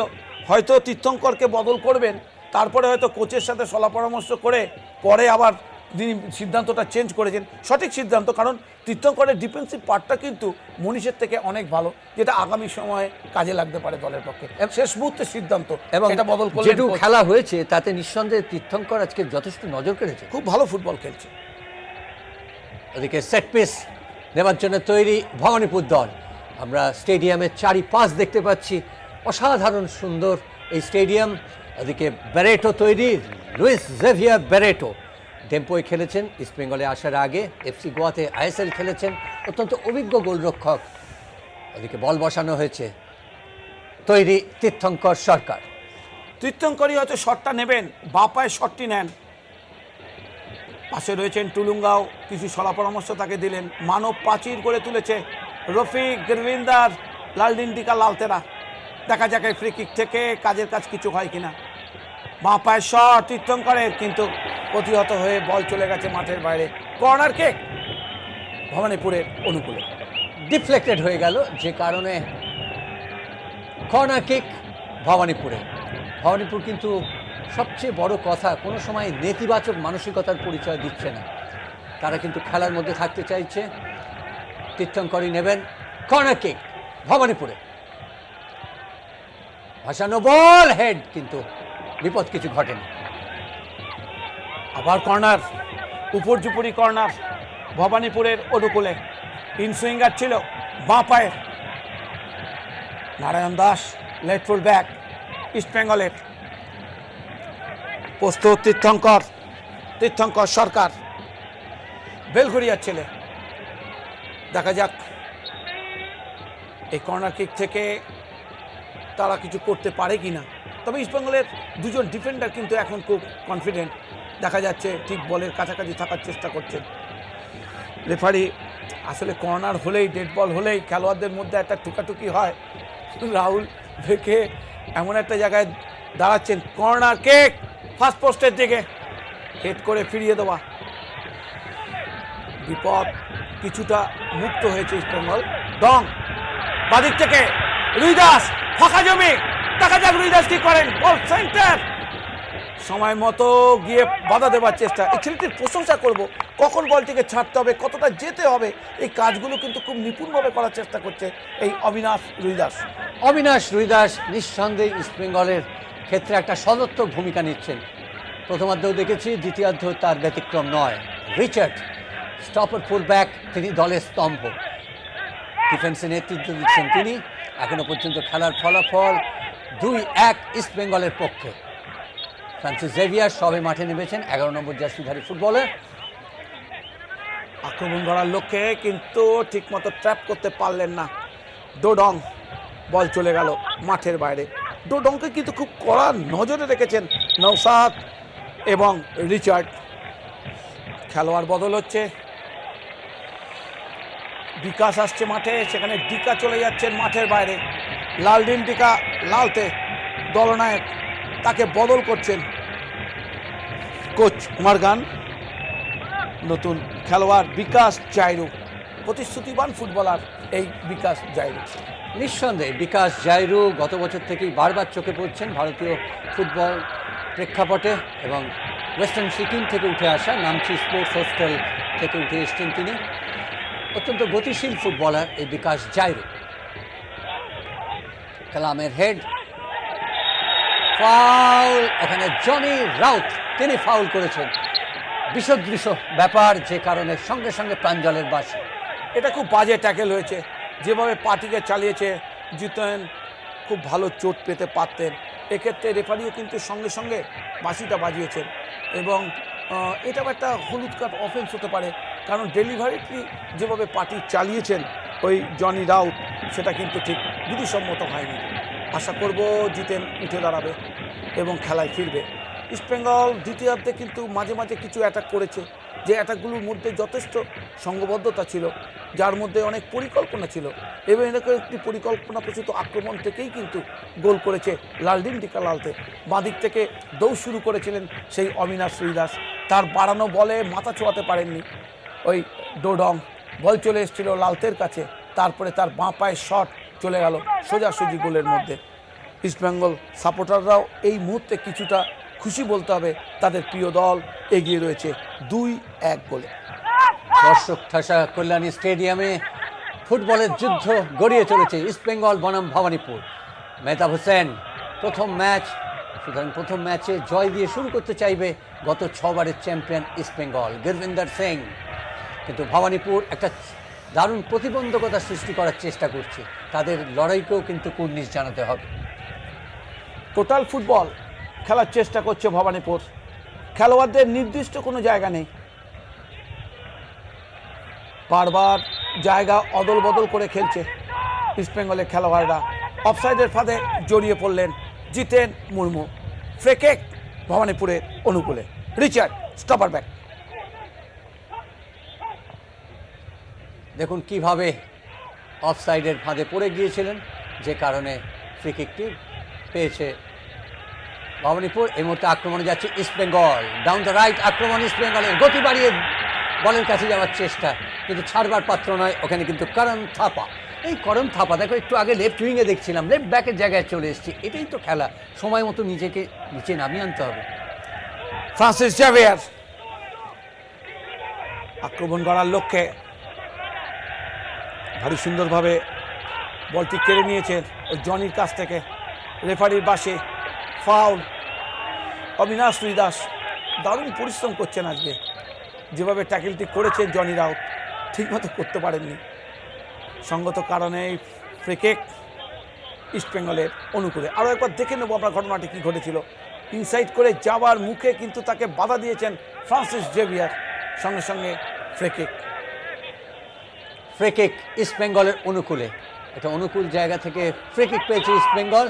হয়তো তীর্থঙ্করকে বদল করবেন, তারপরে হয়তো কোচের সাথে সলা পরামর্শ করে পরে আবার তিনি সিদ্ধান্তটা চেঞ্জ করেছেন। সঠিক সিদ্ধান্ত, কারণ তীর্থঙ্করের ডিফেন্সিভ পার্টটা কিন্তু মনীষের থেকে অনেক ভালো, যেটা আগামী সময়ে কাজে লাগতে পারে দলের পক্ষে। শেষ মুহূর্তের সিদ্ধান্ত এবং এটা বদল করলেন। যেটুকু খেলা হয়েছে তাতে নিঃসন্দেহে তীর্থঙ্কর আজকে যথেষ্ট নজর কেড়েছে, খুব ভালো ফুটবল খেলছে। ওদিকে সেট পিস নেবার জন্য তৈরি ভবানীপুর দল। আমরা স্টেডিয়ামের চারিপাশ দেখতে পাচ্ছি, অসাধারণ সুন্দর এই স্টেডিয়াম। ওদিকে ব্যারেটো তৈরি, লুইস জেভিয়ার ব্যারেটো ডেম্পোয় খেলেছেন ইস্টবেঙ্গলে আসার আগে, এফসি গোয়াতে আইএসএল খেলেছেন, অত্যন্ত অভিজ্ঞ গোলরক্ষক। ওদিকে বল বসানো হয়েছে, তৈরি তীর্থঙ্কর সরকার। তীর্থঙ্করই হয়তো শটটা নেবেন, বাঁ পায়ে শটটি নেন। পাশে রয়েছেন টুলুঙ্গাও, কিছু সলা পরামর্শ তাকে দিলেন। মানব প্রাচীর করে তুলেছে রফিক গুরবিন্দার লালদিন টিকা লালতেরা। দেখা যাক এই ফ্রি কিক থেকে কাজের কাজ কিছু হয় কিনা। বাঁ পায়ের শট তীর্থঙ্করের, কিন্তু প্রতিহত হয়ে বল চলে গেছে মাঠের বাইরে। কর্নার কিক ভবানীপুরের অনুকূলে, ডিফ্লেক্টেড হয়ে গেল, যে কারণে কর্নার কিক ভবানীপুরে। ভবানীপুর কিন্তু সবচেয়ে বড় কথা, কোনো সময় নেতিবাচক মানসিকতার পরিচয় দিচ্ছে না, তারা কিন্তু খেলার মধ্যে থাকতে চাইছে। তীর্থঙ্করই নেবেন কর্নার কিক ভবানীপুরে। ভাসানো বল হেড, কিন্তু বিপদ কিছু ঘটেনি। আবার কর্নার, উপর্যুপরি কর্নার ভবানীপুরের অনুকূলে। ইনসুইঙ্গার ছিল বাঁ পায়ের Narayan Das, left full back ইস্টবেঙ্গলের। প্রস্তুত তীর্থঙ্কর সরকার, বেলঘরিয়ার ছেলে। দেখা যাক এই কর্নার কিক থেকে তারা কিছু করতে পারে কিনা। তবে ইস্টবেঙ্গলের দুজন ডিফেন্ডার কিন্তু এখন খুব কনফিডেন্ট, দেখা যাচ্ছে ঠিক বলের কাছাকাছি থাকার চেষ্টা করছেন। রেফারি আসলে কর্নার হলেই, ডেড বল হলেই খেলোয়াড়দের মধ্যে একটা টুকাটুকি হয়। রাহুল দেখে এমন একটা জায়গায় দাঁড়াচ্ছেন, কর্নার কিক ফার্স্ট পোস্টের দিকে হেড করে ফিরিয়ে দেওয়া। বিপদ কিছুটা মুক্ত হয়েছে ইস্টবেঙ্গল। ডং বাদিক থেকে রুইদাস, ফাঁকা জমি, দেখা যাক রুইদাস কি করেন। বল সেন্টার, সময় মতো গিয়ে বাধা দেওয়ার চেষ্টা। এই ছেলেটির প্রশংসা করব, কখন বলটিকে ছাড়তে হবে, কতটা যেতে হবে, এই কাজগুলো কিন্তু খুব নিপুণভাবে করার চেষ্টা করছে এই অবিনাশ রুইদাস। নিঃসন্দেহে ইস্টবেঙ্গলের ক্ষেত্রে একটা সদর্থক ভূমিকা নিচ্ছেন। প্রথমার্ধেও দেখেছি, দ্বিতীয়ার্ধেও তার ব্যতিক্রম নয়। রিচার্ড স্টপার ফুল ব্যাক, তিনি দলের স্তম্ভ, ডিফেন্সে নেতৃত্ব দিচ্ছেন তিনি। এখনো পর্যন্ত খেলার ফলাফল 2-1 ইস্ট বেঙ্গলের পক্ষে। ফ্রান্সিস জেভিয়ার সবে মাঠে নেমেছেন, 11 নম্বর জার্সিধারী ফুটবলার। আক্রমণ করার লক্ষ্যে কিন্তু ঠিকমতো ট্র্যাপ করতে পারলেন না ডোডং। বল চলে গেল মাঠের বাইরে। ডোডংকে কিন্তু খুব কড়া নজরে রেখেছেন নওশাদ এবং রিচার্ড। খেলোয়াড় বদল হচ্ছে, বিকাশ আসছে মাঠে, সেখানে ডিকা চলে যাচ্ছেন মাঠের বাইরে। লালদিন ডিকা লালতে দলনায়ক, তাকে বদল করছেন কোচ মারগান। নতুন খেলোয়াড় বিকাশ জাইরু, প্রতিশ্রুতিবান ফুটবলার এই বিকাশ জাইরু। নিঃসন্দেহে বিকাশ জাইরু গত বছর থেকেই বারবার চোখে পড়ছেন ভারতীয় ফুটবল প্রেক্ষাপটে, এবং ওয়েস্টার্ন সিকিম থেকে উঠে আসা নামচি স্পোর্টস হোস্টেল থেকে উঠে এসেছেন তিনি। অত্যন্ত গতিশীল ফুটবলার এই বিকাশ জাইরু। কালামের হেড, ফাউল, ওখানে জনি রাউত তিনি ফাউল করেছেন। বিসদৃশ ব্যাপার, যে কারণে সঙ্গে সঙ্গে প্রাঞ্জলের বাসি। এটা খুব বাজে ট্যাকেল হয়েছে, যেভাবে পার্টিকে চালিয়েছে জিতেন খুব ভালো চোট পেতে পারতেন। এক্ষেত্রে রেফারিও কিন্তু সঙ্গে সঙ্গে বাঁশিটা বাজিয়েছেন, এবং এটাও একটা হলুদ কার্ড অফেন্স হতে পারে, কারণ ডেলিভারিটি যেভাবে পার্টি চালিয়েছেন ওই জনি রাউত, সেটা কিন্তু ঠিক বিধিসম্মত হয়নি। আশা করব জিতেন উঠে দাঁড়াবে এবং খেলায় ফিরবে। ইস্টবেঙ্গল দ্বিতীয়ার্ধে কিন্তু মাঝে মাঝে কিছু অ্যাটাক করেছে, যে অ্যাটাকগুলোর মধ্যে যথেষ্ট সংঘবদ্ধতা ছিল, যার মধ্যে অনেক পরিকল্পনা ছিল, এবং এরকম একটি পরিকল্পনা প্রসূত আক্রমণ থেকেই কিন্তু গোল করেছে লালদিন ডিকা লালতে। বাঁদিক থেকে দৌড় শুরু করেছিলেন সেই অবিনাশ শ্রীদাস, তার বাড়ানো বলে মাথা ছোঁয়াতে পারেননি ওই ডোডং। বল চলে এসেছিল লালতের কাছে, তারপরে তার বাঁ পায়ের শট চলে গেল সোজাসুজি গোলের মধ্যে। ইস্টবেঙ্গল সাপোর্টাররাও এই মুহূর্তে কিছুটা খুশি বলতে হবে, তাদের প্রিয় দল এগিয়ে রয়েছে 2-1 গোলে। দর্শক ঠাসা কল্যাণী স্টেডিয়ামে ফুটবলের যুদ্ধ গড়িয়ে চলেছে ইস্টবেঙ্গল বনাম ভবানীপুর। মেহতাব হোসেন প্রথম ম্যাচ, সুতরাং প্রথম ম্যাচে জয় দিয়ে শুরু করতে চাইবে গত 6 বারের চ্যাম্পিয়ন ইস্টবেঙ্গল গুরবিন্দর সিং। কিন্তু ভবানীপুর একটা দারুণ প্রতিবন্ধকতা সৃষ্টি করার চেষ্টা করছে, তাদের লড়াইকেও কিন্তু কুর্নিশ জানাতে হবে। টোটাল ফুটবল খেলার চেষ্টা করছে ভবানীপুর, খেলোয়াড়দের নির্দিষ্ট কোনো জায়গা নেই, বারবার জায়গা অদল বদল করে খেলছে ইস্টবেঙ্গলের খেলোয়াড়রা। অফসাইডের ফাঁদে জড়িয়ে পড়লেন জিতেন মুর্মু। ফ্রেকেক ভবানীপুরের অনুকূলে, রিচার্ড স্টপার ব্যাক। দেখুন কিভাবে অফসাইডের ফাঁদে পড়ে গিয়েছিলেন, যে কারণে ফ্রিকিকটি পেয়েছে ভবানীপুর। এই মুহূর্তে আক্রমণে যাচ্ছে ইস্টবেঙ্গল, ডাউন দ্য রাইট আক্রমণ ইস্টবেঙ্গলের, গতি বাড়িয়ে বলের কাছে যাওয়ার চেষ্টা, কিন্তু ছাড়বার পাত্র নয় ওখানে কিন্তু করণ থাপা। এই করণ থাপা দেখো, একটু আগে লেফট উইংয়ে দেখছিলাম, লেফট ব্যাকের জায়গায় চলে এসেছি। এটাই তো খেলা, সময় মতো নিজেকে নিচে নামিয়ে আনতে হবে। ফ্রান্সিস জেভিয়ার আক্রমণ করার লক্ষ্যে ভারী সুন্দরভাবে বলটি কেড়ে নিয়েছেন ওই জনির কাছ থেকে। রেফারির বাসে ফাউল। অবিনাশ শ্রীদাস দারুণ পরিশ্রম করছেন আজকে, যেভাবে ট্যাকেলটি করেছেন জনি রাউত ঠিকমতো করতে পারেননি। সঙ্গত কারণে এই ফ্রিকিক ইস্টবেঙ্গলের অনুকূলে। আরও একবার দেখে নেবো আমরা ঘটনাটি কী ঘটেছিল। ইনসাইড করে যাওয়ার মুখে কিন্তু তাকে বাধা দিয়েছেন ফ্রান্সিস জেভিয়ার, সঙ্গে সঙ্গে ফ্রিকিক। ফ্রিকিক ইস্টবেঙ্গলের অনুকূলে, এটা অনুকূল জায়গা থেকে ফ্রিকিক পেয়েছে ইস্টবেঙ্গল।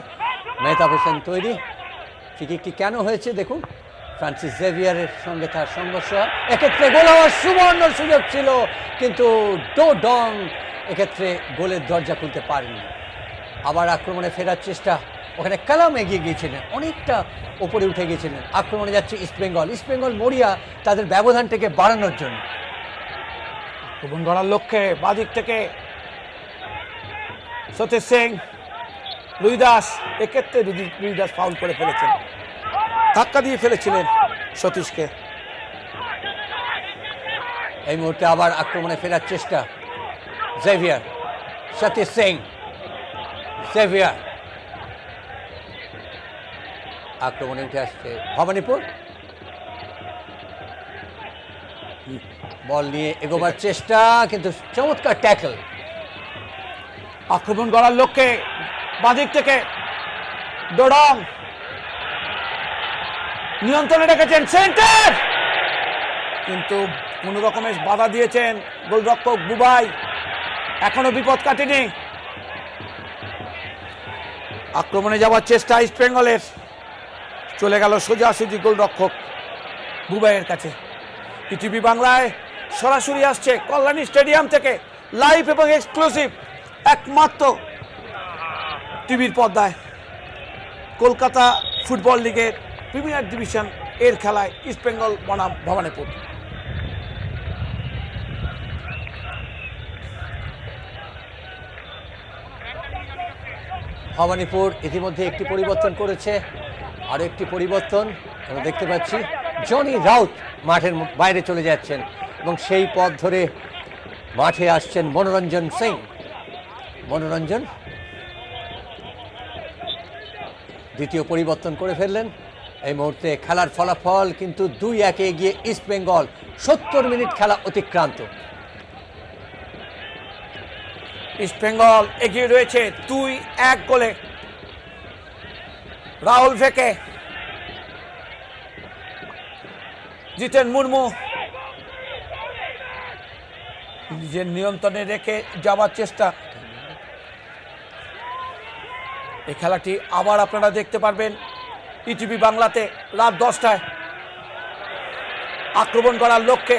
মেহতাব হোসেন তৈরি। ফ্রিকিকটি কেন হয়েছে দেখুন, ফ্রান্সিস জেভিয়ারের সঙ্গে তার সংঘর্ষ, এক্ষেত্রে গোল হওয়ার সুবর্ণ সুযোগ ছিল, কিন্তু ডোডং এক্ষেত্রে গোলের দরজা খুলতে পারেনি। আবার আক্রমণে ফেরার চেষ্টা, ওখানে কালাম এগিয়ে গিয়েছিলেন, অনেকটা ওপরে উঠে গিয়েছিলেন। আক্রমণে যাচ্ছে ইস্টবেঙ্গল, ইস্টবেঙ্গল মরিয়া তাদের ব্যবধানটাকে বাড়ানোর জন্য। আক্রমণ করার লক্ষ্যে বাদিক থেকে সতীশ সিং, রুইদাস, এক্ষেত্রে রুইদাস ফাউল করে ফেলেছেন, ধাক্কা দিয়ে ফেলেছিলেন সতীশকে। এই মুহূর্তে আবার আক্রমণে ফেরার চেষ্টা, জেভিয়ার, সতীশ সিং, জেভিয়ার। আক্রমণে উঠে আসছে ভবানীপুর, বল নিয়ে এগোবার চেষ্টা, কিন্তু চমৎকার ট্যাকল। আক্রমণ করার লক্ষ্যে বাদিক থেকে ডোডং নিয়ন্ত্রণে রেখেছেন, সেন্টার, কিন্তু কোন রকমের বাধা দিয়েছেন গোলরক্ষক বুবাই। এখনো বিপদ কাটেনি। আক্রমণে যাওয়ার চেষ্টা ইস্ট বেঙ্গলের, চলে গেল সোজাসুজি গোলরক্ষক বুবাইয়ের কাছে। ইটিভি বাংলায় সরাসরি আসছে কল্যাণী স্টেডিয়াম থেকে, লাইভ এবং এক্সক্লুসিভ, একমাত্র টিভির পর্দায় কলকাতা ফুটবল লিগের প্রিমিয়ার ডিভিশন এর খেলায় ইস্ট বেঙ্গল বনাম ভবানীপুর। ভবানীপুর ইতিমধ্যে একটি পরিবর্তন করেছে, আরও একটি পরিবর্তন আমরা দেখতে পাচ্ছি। জনি রাউত মাঠের বাইরে চলে যাচ্ছেন এবং সেই পথ ধরে মাঠে আসছেন মনোরঞ্জন সিং। মনোরঞ্জন দ্বিতীয় পরিবর্তন করে ফেললেন। এই মুহূর্তে খেলার ফলাফল কিন্তু 2-1 এগিয়ে ইস্ট বেঙ্গল। 70 মিনিট খেলা অতিক্রান্ত। ইস্ট বেঙ্গল এগিয়ে রয়েছে 2-1 গোলে। রাহুল ভেকে, জিতেন মুর্মু নিজের নিয়ন্ত্রণে রেখে যাওয়ার চেষ্টা। এই খেলাটি আবার আপনারা দেখতে পারবেন ইটিভি বাংলাতে রাত 10টায়। আক্রমণ করার লক্ষ্যে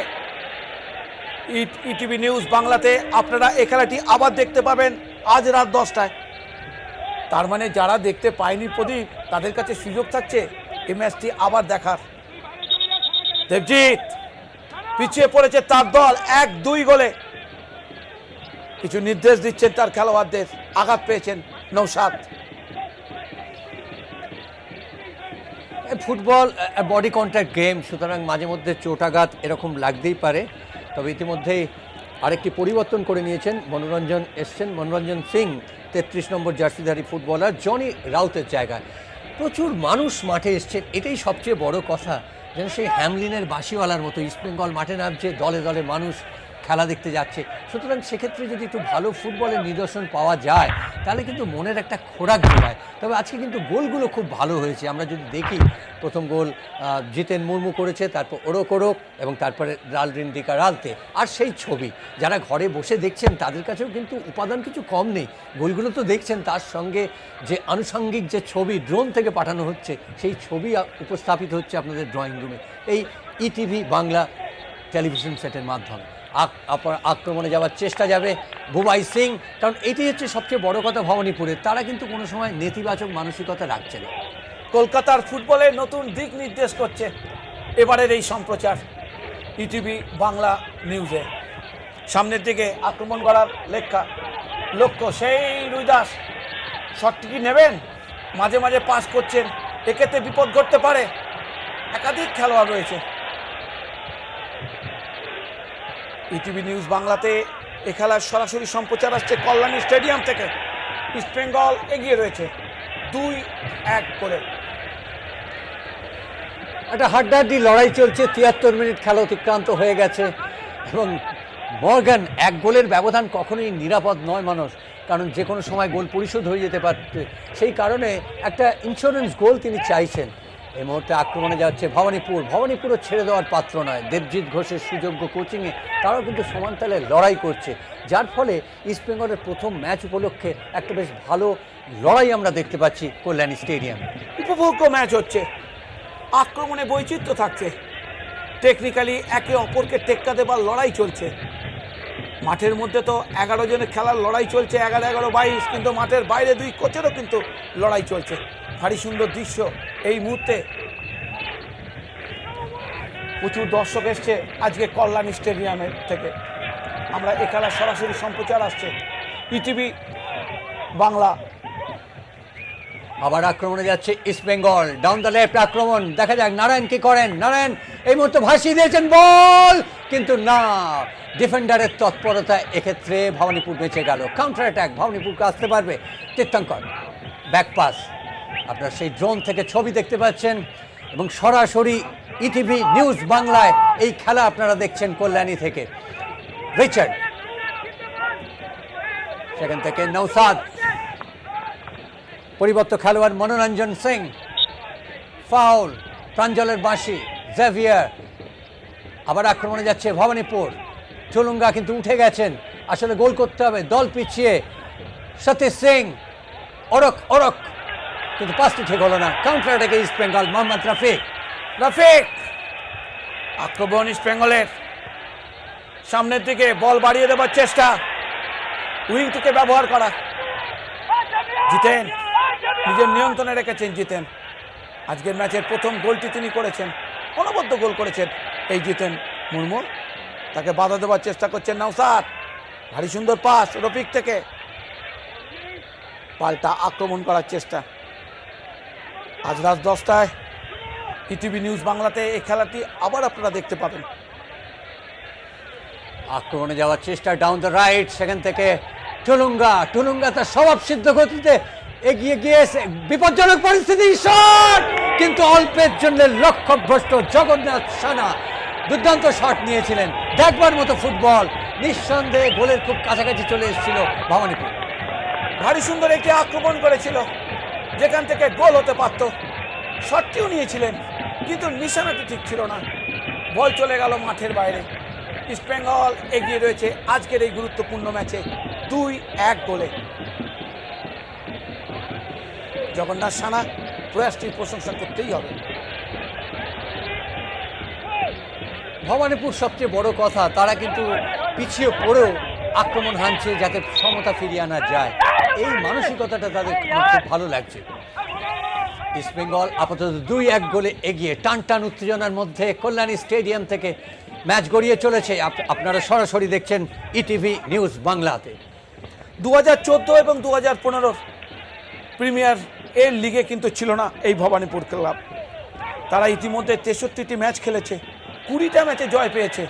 ইটিভি নিউজ বাংলাতে আপনারা এই খেলাটি আবার দেখতে পাবেন আজ রাত 10টায়। তার মানে যারা দেখতে পায়নি প্রদীপ, তাদের কাছে সুযোগ থাকছে এই ম্যাচটি আবার দেখার। দেবজিৎ পিছিয়ে পড়েছে তার দল 1-2 গোলে। কিছু নির্দেশ দিচ্ছেন তার খেলোয়াড়দের, আঘাত পেয়েছেন Naushad. Football body contact game, সুতরাং মাঝে মধ্যে চোটাঘাত এরকম লাগতেই পারে। তবে ইতিমধ্যেই আরেকটি পরিবর্তন করে নিয়েছেন, মনোরঞ্জন এসছেন, মনোরঞ্জন সিং 33 নম্বর জার্সিধারী ফুটবলার জনি রাউতের জায়গায়। প্রচুর মানুষ মাঠে এসছেন, এটাই সবচেয়ে বড় কথা। যেন সেই হ্যামলিনের বাঁশিওয়ালার মতো ইস্ট বেঙ্গল মাঠে নামছে, দলে দলে মানুষ খেলা দেখতে যাচ্ছে। সুতরাং সেক্ষেত্রে যদি একটু ভালো ফুটবলের নিদর্শন পাওয়া যায় তাহলে কিন্তু মনের একটা খোরাক জোগায়। তবে আজকে কিন্তু গোলগুলো খুব ভালো হয়েছে। আমরা যদি দেখি, প্রথম গোল জিতেন মুর্মু করেছে, তারপর ওরক এবং তারপরে রালরিন্দিকা রালতে। আর সেই ছবি যারা ঘরে বসে দেখছেন তাদের কাছেও কিন্তু উপাদান কিছু কম নেই। গোলগুলো তো দেখছেন, তার সঙ্গে যে আনুষঙ্গিক যে ছবি ড্রোন থেকে পাঠানো হচ্ছে, সেই ছবি উপস্থাপিত হচ্ছে আপনাদের ড্রয়িং রুমে এই ইটিভি বাংলা টেলিভিশন সেটের মাধ্যমে। আক্রমণে যাওয়ার চেষ্টা যাবে বুবাই সিং, কারণ এটি হচ্ছে সবচেয়ে বড় কথা ভবানীপুরের। তারা কিন্তু কোনো সময় নেতিবাচক মানসিকতা রাখছে না। কলকাতার ফুটবলের নতুন দিক নির্দেশ করছে এবারের এই সম্প্রচার ইটিভি বাংলা নিউজে। সামনের দিকে আক্রমণ করার লক্ষ্য সেই রুইদাস। শটটি কি নেবেন? মাঝে মাঝে পাস করছেন, এক্ষেত্রে বিপদ ঘটতে পারে। একাধিক খেলোয়াড় রয়েছে। ইটিভি নিউজ বাংলাতে এ খেলার সরাসরি সম্প্রচার আসছে কল্যাণী স্টেডিয়াম থেকে। ইস্ট বেঙ্গল এগিয়ে রয়েছে 2-1 করে। একটা হাড্ডাহাড্ডি লড়াই চলছে। 73 মিনিট খেলা অতিক্রান্ত হয়ে গেছে এবং মর্গান 1 গোলের ব্যবধান কখনোই নিরাপদ নয় মানুষ, কারণ যে কোনো সময় গোল পরিশোধ হয়ে যেতে পারছে। সেই কারণে একটা ইন্স্যুরেন্স গোল তিনি চাইছেন। এই মুহূর্তে আক্রমণে যাচ্ছে ভবানীপুরও ছেড়ে দেওয়ার পাত্র নয়। দেবজিৎ ঘোষের সুযোগ্য কোচিংয়ে তারাও কিন্তু সমানতালে লড়াই করছে, যার ফলে ইস্ট বেঙ্গলের প্রথম ম্যাচ উপলক্ষে একটা বেশ ভালো লড়াই আমরা দেখতে পাচ্ছি কল্যাণী স্টেডিয়াম। উপভোগ্য ম্যাচ হচ্ছে, আক্রমণে বৈচিত্র্য থাকছে, টেকনিক্যালি একে অপরকে টেক্কা দেবার লড়াই চলছে। মাঠের মধ্যে তো 11 জনের খেলার লড়াই চলছে, 11-11-22, কিন্তু মাঠের বাইরে 2 কোচেরও কিন্তু লড়াই চলছে। ভারী সুন্দর দৃশ্য এই মুহূর্তে। প্রচুর দর্শক এসছে আজকে কল্যাণী স্টেডিয়ামের থেকে। আমরা এ খেলার সরাসরি সম্প্রচার আসছে ইটিভি বাংলা। আবার আক্রমণে যাচ্ছে east Bengal, down the left আক্রমণ। দেখা যাক নারায়ণ কি করেন। নারায়ণ এই মুহূর্তে ভাসিয়ে দিয়েছেন বল, কিন্তু না, ডিফেন্ডারের তৎপরতা এক্ষেত্রে ভবানীপুর বেঁচে গেল। কাউন্টার অ্যাটাক, ভবানীপুরকে আসতে পারবে। তীর্থঙ্কর ব্যাক পাস। আপনারা সেই ড্রোন থেকে ছবি দেখতে পাচ্ছেন এবং সরাসরি ইটিভি নিউজ বাংলায় এই খেলা আপনারা দেখছেন কল্যাণী থেকে। রিচার্ড, সেখান থেকে নৌসাদ, পরিবর্তক খেলোয়াড় মনোরঞ্জন সিং, ফাউল, প্রাঞ্জলের বাঁশি, জেভিয়ার। আবার আক্রমণে যাচ্ছে ভবানীপুর। চুলুঙ্গা কিন্তু উঠে গেছেন, আসলে গোল করতে হবে, দল পিছিয়ে। সতীশ সিং, ওরক কিন্তু পাসটি ঠিক হলো না। কাউন্টার অ্যাটাকে ইস্ট বেঙ্গল, মোহাম্মদ রফিক। আক্রমণ ইস্ট বেঙ্গলের, সামনের দিকে বল বাড়িয়ে দেওয়ার চেষ্টা, উইংটিকে ব্যবহার করা। জিতেন নিজের নিয়ন্ত্রণে রেখেছেন। জিতেন আজকের ম্যাচের প্রথম গোলটি তিনি করেছেন, অনবদ্য গোল করেছেন এই জিতেন মুর্মু। তাকে বাধা দেওয়ার চেষ্টা করছেন নওশাদ, ভারী সুন্দর পাস রফিক থেকে, পাল্টা আক্রমণ করার চেষ্টা। আজ রাত 10টায় ইটিভি নিউজ বাংলাতে এই খেলাটি আবার আপনারা দেখতে পাবেন। আক্রমণে যাওয়ার চেষ্টা, ডাউন দ্য রাইট, সেখান থেকে টুলুঙ্গা তার স্বভাব সিদ্ধ গতিতে এগিয়ে গিয়েছে, বিপজ্জনক পরিস্থিতি, শট কিন্তু অল্পের জন্য লক্ষ্যভ্রষ্ট জগন্নাথ সানা। দুর্দান্ত শট নিয়েছিলেন, দেখবার মতো ফুটবল, নিঃসন্দেহে গোলের খুব কাছাকাছি চলে এসেছিল ভবানীপুর। ভারী সুন্দর একটি আক্রমণ করেছিল, যেখান থেকে গোল হতে পারত। শটটিও নিয়েছিলেন, কিন্তু নিশানাটি ঠিক ছিল না, বল চলে গেল মাঠের বাইরে। ইস্ট বেঙ্গল এগিয়ে রয়েছে আজকের এই গুরুত্বপূর্ণ ম্যাচে 2-1 গোলে। জগন্নাথ সানা প্রয়াসটির প্রশংসা করতেই হবে। ভবানীপুর সবচেয়ে বড় কথা, তারা কিন্তু পিছিয়ে পড়েও আক্রমণ হানছে যাতে সমতা ফিরিয়ে আনা যায়, এই মানসিকতাটা তাদের খুব ভালো লাগছে। ইস্ট বেঙ্গল আপাতত 2-1 গোলে এগিয়ে। টান উত্তেজনার মধ্যে কল্যাণী স্টেডিয়াম থেকে ম্যাচ গড়িয়ে চলেছে। আপনারা সরাসরি দেখছেন ইটিভি নিউজ বাংলাতে। 2014 এবং 2015 প্রিমিয়ার এর লিগে কিন্তু ছিল না এই ভবানীপুর ক্লাব। তারা ইতিমধ্যে 63টি ম্যাচ খেলেছে, 20টা ম্যাচে জয় পেয়েছে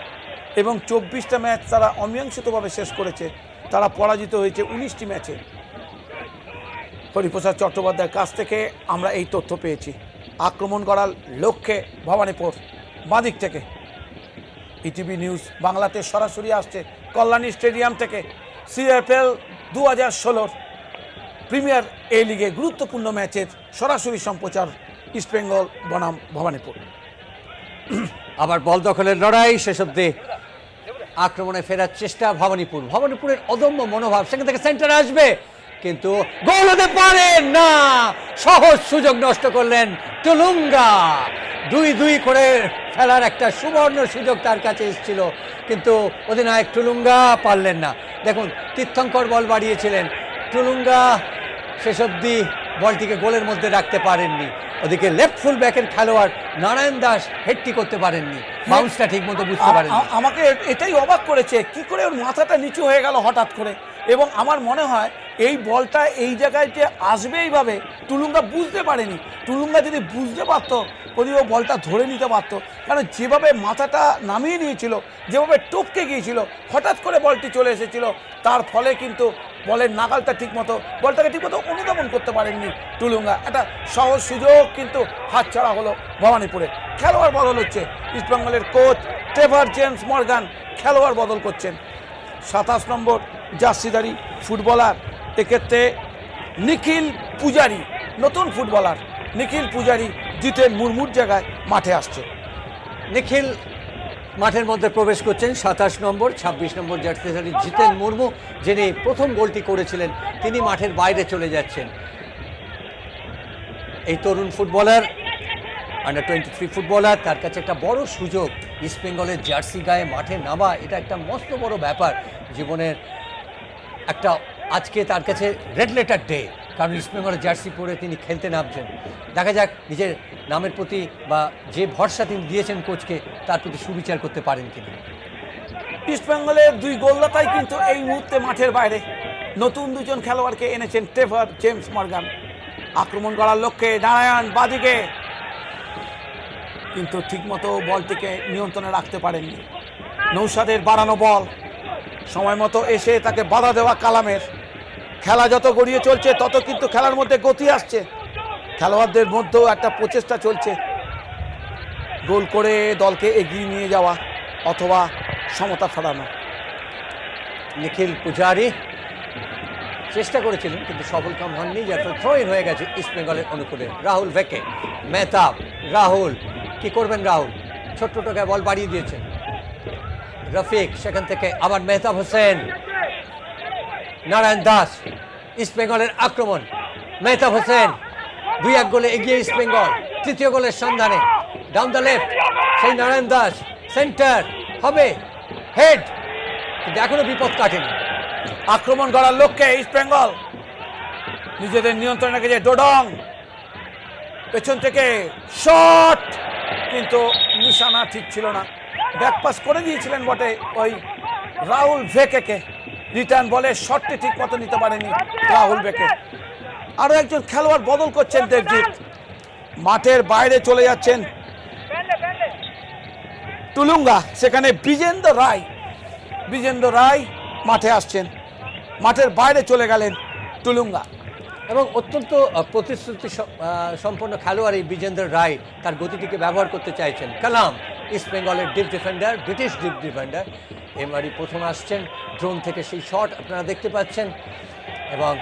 এবং 24টা ম্যাচ তারা অমীমাংসিতভাবে শেষ করেছে। তারা পরাজিত হয়েছে 19টি ম্যাচে। হরিপ্রসাদ চট্টোপাধ্যায়ের কাছ থেকে আমরা এই তথ্য পেয়েছি। আক্রমণ করার লক্ষ্যে ভবানীপুর বাঁদিক থেকে। ইটিভি নিউজ বাংলাতে সরাসরি আসছে কল্যাণী স্টেডিয়াম থেকে সিএফএল 2016 প্রিমিয়ার এ লিগে গুরুত্বপূর্ণ ম্যাচের সরাসরি সম্প্রচার ইস্ট বেঙ্গল বনাম ভবানীপুর। আবার বল দখলের লড়াই, শেষ অব্দি আক্রমণে ফেরার চেষ্টা ভবানীপুরের অদম্য মনোভাব, সেখান থেকে সেন্টার আসবে কিন্তু গোল হতে পারে না। সহজ সুযোগ নষ্ট করলেন টুলুঙ্গা। 2-2 করে ফেলার একটা সুবর্ণ সুযোগ তার কাছে এসেছিল, কিন্তু অধিনায়ক টুলুঙ্গা পারলেন না। দেখুন, তীর্থঙ্কর বল বাড়িয়েছিলেন, টুলুঙ্গা শেষ অব্দি বলটিকে গোলের মধ্যে রাখতে পারেননি। ওদিকে লেফট ফুল ব্যাকের খেলোয়াড় নারায়ণ দাস হেডটি করতে পারেননি, বাউন্সটা ঠিক মতো বুঝতে পারেননি। আমাকে এটাই অবাক করেছে, কি করে ওর মাথাটা নিচু হয়ে গেল হঠাৎ করে। এবং আমার মনে হয় এই বলটা এই জায়গায় যে আসবে এইভাবে টুলুঙ্গা বুঝতে পারেনি। টুলুঙ্গা যদি বুঝতে পারতো, যদি ও বলটা ধরে নিতে পারতো, কারণ যেভাবে মাথাটা নামিয়ে নিয়েছিল, যেভাবে টপকে গিয়েছিল, হঠাৎ করে বলটি চলে এসেছিল, তার ফলে কিন্তু বলের নাগালটা ঠিকমতো, বলটাকে ঠিকমতো অনুধাবন করতে পারেননি টুলুঙ্গা। একটা সহজ সুযোগ কিন্তু হাতছাড়া হলো ভবানীপুরে। খেলোয়াড় বদল হচ্ছে, ইস্টবেঙ্গলের কোচ ট্রেভার জেমস মর্গান খেলোয়াড় বদল করছেন। 27 নম্বর জার্সিধারী ফুটবলার, এক্ষেত্রে নিখিল পূজারি, নতুন ফুটবলার নিখিল পূজারি জিতেন মুর্মুর জায়গায় মাঠে আসছে। নিখিল মাঠের মধ্যে প্রবেশ করছেন 27 নম্বর, 26 নম্বর জার্সিধারী জিতেন মুর্মু, যিনি প্রথম গোলটি করেছিলেন, তিনি মাঠের বাইরে চলে যাচ্ছেন। এই তরুণ ফুটবলার, আন্ডার 23 ফুটবলার, তার কাছে একটা বড় সুযোগ ইস্ট বেঙ্গলের জার্সি গায়ে মাঠে নামা। এটা একটা মস্ত বড় ব্যাপার জীবনের একটা। আজকে তার কাছে রেড লেটার ডে, কারণ ইস্ট বেঙ্গলের জার্সি পরে তিনি খেলতে নামছেন। দেখা যাক নিজের নামের প্রতি বা যে ভরসা তিনি দিয়েছেন কোচকে, তার প্রতি সুবিচার করতে পারেন কিনা। ইস্ট বেঙ্গলের 2 গোলদাতাই কিন্তু এই মুহূর্তে মাঠের বাইরে। নতুন 2জন খেলোয়াড়কে এনেছেন ট্রেভার জেমস মর্গান। আক্রমণ করার লক্ষ্যে নারায়ণ বাদিকে, কিন্তু ঠিকমতো বলটিকে নিয়ন্ত্রণে রাখতে পারেননি। নৌশাদের বাড়ানো বল সময় মতো এসে তাকে বাধা দেওয়া কালামের। খেলা যত গড়িয়ে চলছে তত কিন্তু খেলার মধ্যে গতি আসছে, খেলোয়াড়দের মধ্যেও একটা প্রচেষ্টা চলছে গোল করে দলকে এগিয়ে নিয়ে যাওয়া অথবা সমতা ফেরানো। নিখিল পূজারি চেষ্টা করেছিলেন কিন্তু সফলকাম হননি, যার ফলে থ্রো ইন হয়ে গেছে ইস্ট বেঙ্গলের অনুকূলে। রাহুল ভেকে, মেহতাব, রাহুল কি করবেন? রাহুল ছোট্ট টোকায় বল বাড়িয়ে দিয়েছেন। রফিক, সেখান থেকে আবার মেহতাব হোসেন, নারায়ণ দাস। ইস্ট বেঙ্গলের আক্রমণ, মেহতাব হোসেন 2-1 গোলে এগিয়ে ইস্ট বেঙ্গল, তৃতীয় গোলের সন্ধানে। ডাউন দ্য লেফট, সেই নারায়ণ দাস, সেন্টার হবে, হেড, কিন্তু এখনো বিপদ কাটেনি। আক্রমণ করার লক্ষ্যে ইস্ট বেঙ্গল নিজেদের নিয়ন্ত্রণে রেখেছে। ডোডং পেছন থেকে শট, কিন্তু নিশানা ঠিক ছিল না। ব্যাকপাস করে দিয়েছিলেন বটে ওই রাহুল ভেকে, রিটার্ন বলে শটটি ঠিক মতো নিতে পারেনি রাহুল ভেকে। আরো একজন খেলোয়াড় বদল করছেন দেবজিৎ, মাঠের বাইরে চলে যাচ্ছেন টুলুঙ্গা, সেখানে বিজেন্দ্র রায় মাঠে আসছেন, মাঠের বাইরে চলে গেলেন টুলুঙ্গা। এবং অত্যন্ত প্রতিশ্রুতি সম্পন্ন খেলোয়াড় এই বিজেন্দ্র রায়, তার গতিটিকে ব্যবহার করতে চাইছেন। কালাম, ইস্ট বেঙ্গলের deep defender, British deep defender, এবারই প্রথম আসছেন। ড্রোন থেকে সেই শট আপনারা দেখতে পাচ্ছেন, এবং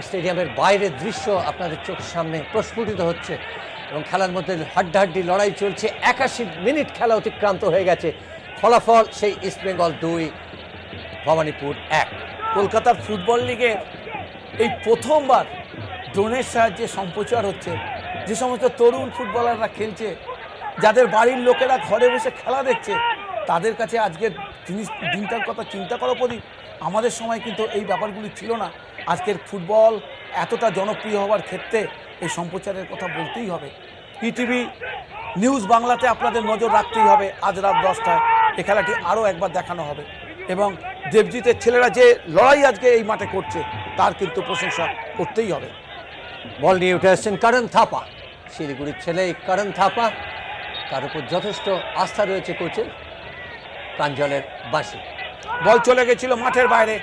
স্টেডিয়ামের বাইরের দৃশ্য আপনাদের চোখের সামনে প্রস্ফুটিত হচ্ছে, এবং খেলার মধ্যে হাড্ডাহাড্ডি লড়াই চলছে। 81 মিনিট খেলা অতিক্রান্ত হয়ে গেছে, ফলাফল সেই ইস্ট বেঙ্গল 2, ভবানীপুর 1। কলকাতার ফুটবল লিগে এই প্রথমবার ড্রোনের সাহায্যে সম্প্রচার হচ্ছে। যে সমস্ত তরুণ ফুটবলাররা খেলছে, যাদের বাড়ির লোকেরা ঘরে বসে খেলা দেখছে, তাদের কাছে আজকের দিনটার কথা চিন্তা করা প্রদীপ। আমাদের সময় কিন্তু এই ব্যাপারগুলি ছিল না। আজকের ফুটবল এতটা জনপ্রিয় হওয়ার ক্ষেত্রে এই সম্প্রচারের কথা বলতেই হবে। ইটিভি নিউজ বাংলাতে আপনাদের নজর রাখতেই হবে। আজ রাত 10টায় এই খেলাটি আরও একবার দেখানো হবে, এবং দেবজিতের ছেলেরা যে লড়াই আজকে এই মাঠে করছে তার কিন্তু প্রশংসা করতেই হবে। বল নিয়ে উঠে আসছেন করণ থাপা, শিলিগুড়ির ছেলে এই করণ থাপা, তার উপর যথেষ্ট আস্থা রয়েছে কোচের, প্রাঞ্জলের বাঁশি। বল চলে গেছিল মাঠের বাইরে,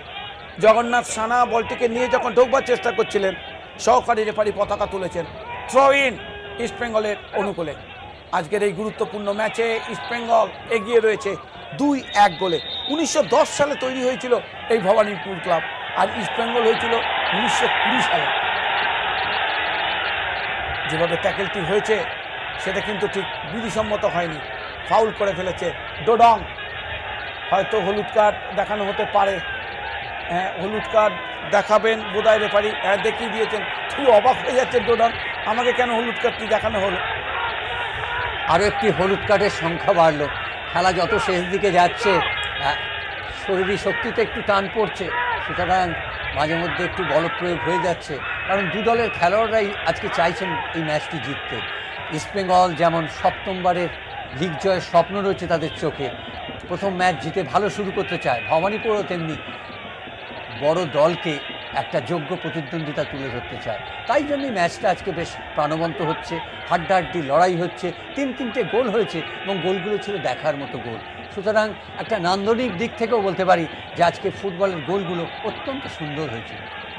জগন্নাথ সানা বলটিকে নিয়ে যখন ঢোকবার চেষ্টা করছিলেন, সহকারী রেফারি পতাকা তুলেছেন। থ্রো ইন ইস্ট বেঙ্গলের অনুকূলে। আজকের এই গুরুত্বপূর্ণ ম্যাচে ইস্ট বেঙ্গল এগিয়ে রয়েছে 2-1 গোলে। 1910 সালে তৈরি হয়েছিল এই ভবানীপুর ক্লাব, আর ইস্ট বেঙ্গল হয়েছিল 1920 সালে। যেভাবে ট্যাকেলটি হয়েছে সেটা কিন্তু ঠিক বিধিসম্মত হয়নি, ফাউল করে ফেলেছে ডোডং। হয়তো হলুদ কার্ড দেখানো হতে পারে, হ্যাঁ হলুদ কার্ড দেখাবেন বোধহয় রেফারি, হ্যাঁ দেখিয়ে দিয়েছেন। তুই অবাক হয়ে যাচ্ছেন ডোডং, আমাকে কেন হলুদ কার্ডটি দেখানো হলো। আরও একটি হলুদ কার্ডের সংখ্যা বাড়লো, খেলা যত শেষ দিকে যাচ্ছে শরীরী শক্তিতে একটু টান পড়ছে, সুতরাং মাঝে মধ্যে একটু বলপ্রয়োগ হয়ে যাচ্ছে, কারণ দু দলের খেলোয়াড়রাই আজকে চাইছেন এই ম্যাচটি জিততে। ইস্টবেঙ্গল যেমন সপ্তমবারের লিগ জয়ের স্বপ্ন রয়েছে তাদের চোখে, প্রথম ম্যাচ জিতে ভালো শুরু করতে চায়। ভবানীপুরও তেমনি বড় দলকে একটা যোগ্য প্রতিদ্বন্দ্বিতা তুলে ধরতে চায়, তাই জন্যই ম্যাচটা আজকে বেশ প্রাণবন্ত হচ্ছে, হাড্ডাহাড্ডি লড়াই হচ্ছে, 3-3টে গোল হয়েছে, এবং গোলগুলো ছিল দেখার মতো গোল। সুতরাং একটা নান্দনিক দিক থেকেও বলতে পারি যে আজকে ফুটবলের গোলগুলো অত্যন্ত সুন্দর হয়েছে।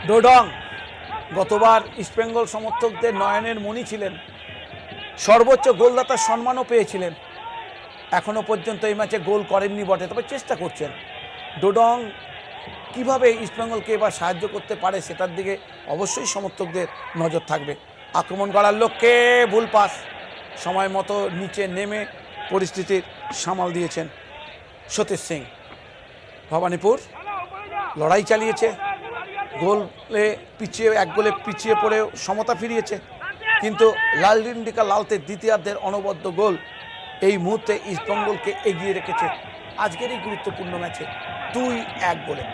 ডোডং গতবার ইস্টবেঙ্গল সমর্থকদের নয়নের মণি ছিলেন, সর্বোচ্চ গোলদাতার সম্মানও পেয়েছিলেন। এখনো পর্যন্ত এই ম্যাচে গোল করেননি বটে, তবে চেষ্টা করছেন। ডোডং কিভাবে ইস্টবেঙ্গলকে এবার সাহায্য করতে পারে সেটার দিকে অবশ্যই সমর্থকদের নজর থাকবে। আক্রমণ করার লক্ষ্যে ভুল পাস, সময় মতো নিচে নেমে পরিস্থিতির সামাল দিয়েছেন সতীশ সিং। ভবানীপুর লড়াই চালিয়েছে, গোলে পিছিয়ে 1 গোলে পিছিয়ে পড়েও সমতা ফিরিয়েছে, কিন্তু লালডিন্ডিকা লালতের দ্বিতীয়ার্ধের অনবদ্য গোল এই মুহূর্তে ইস্টবেঙ্গলকে এগিয়ে রেখেছে আজকের এই গুরুত্বপূর্ণ ম্যাচে 2-1 গোলে।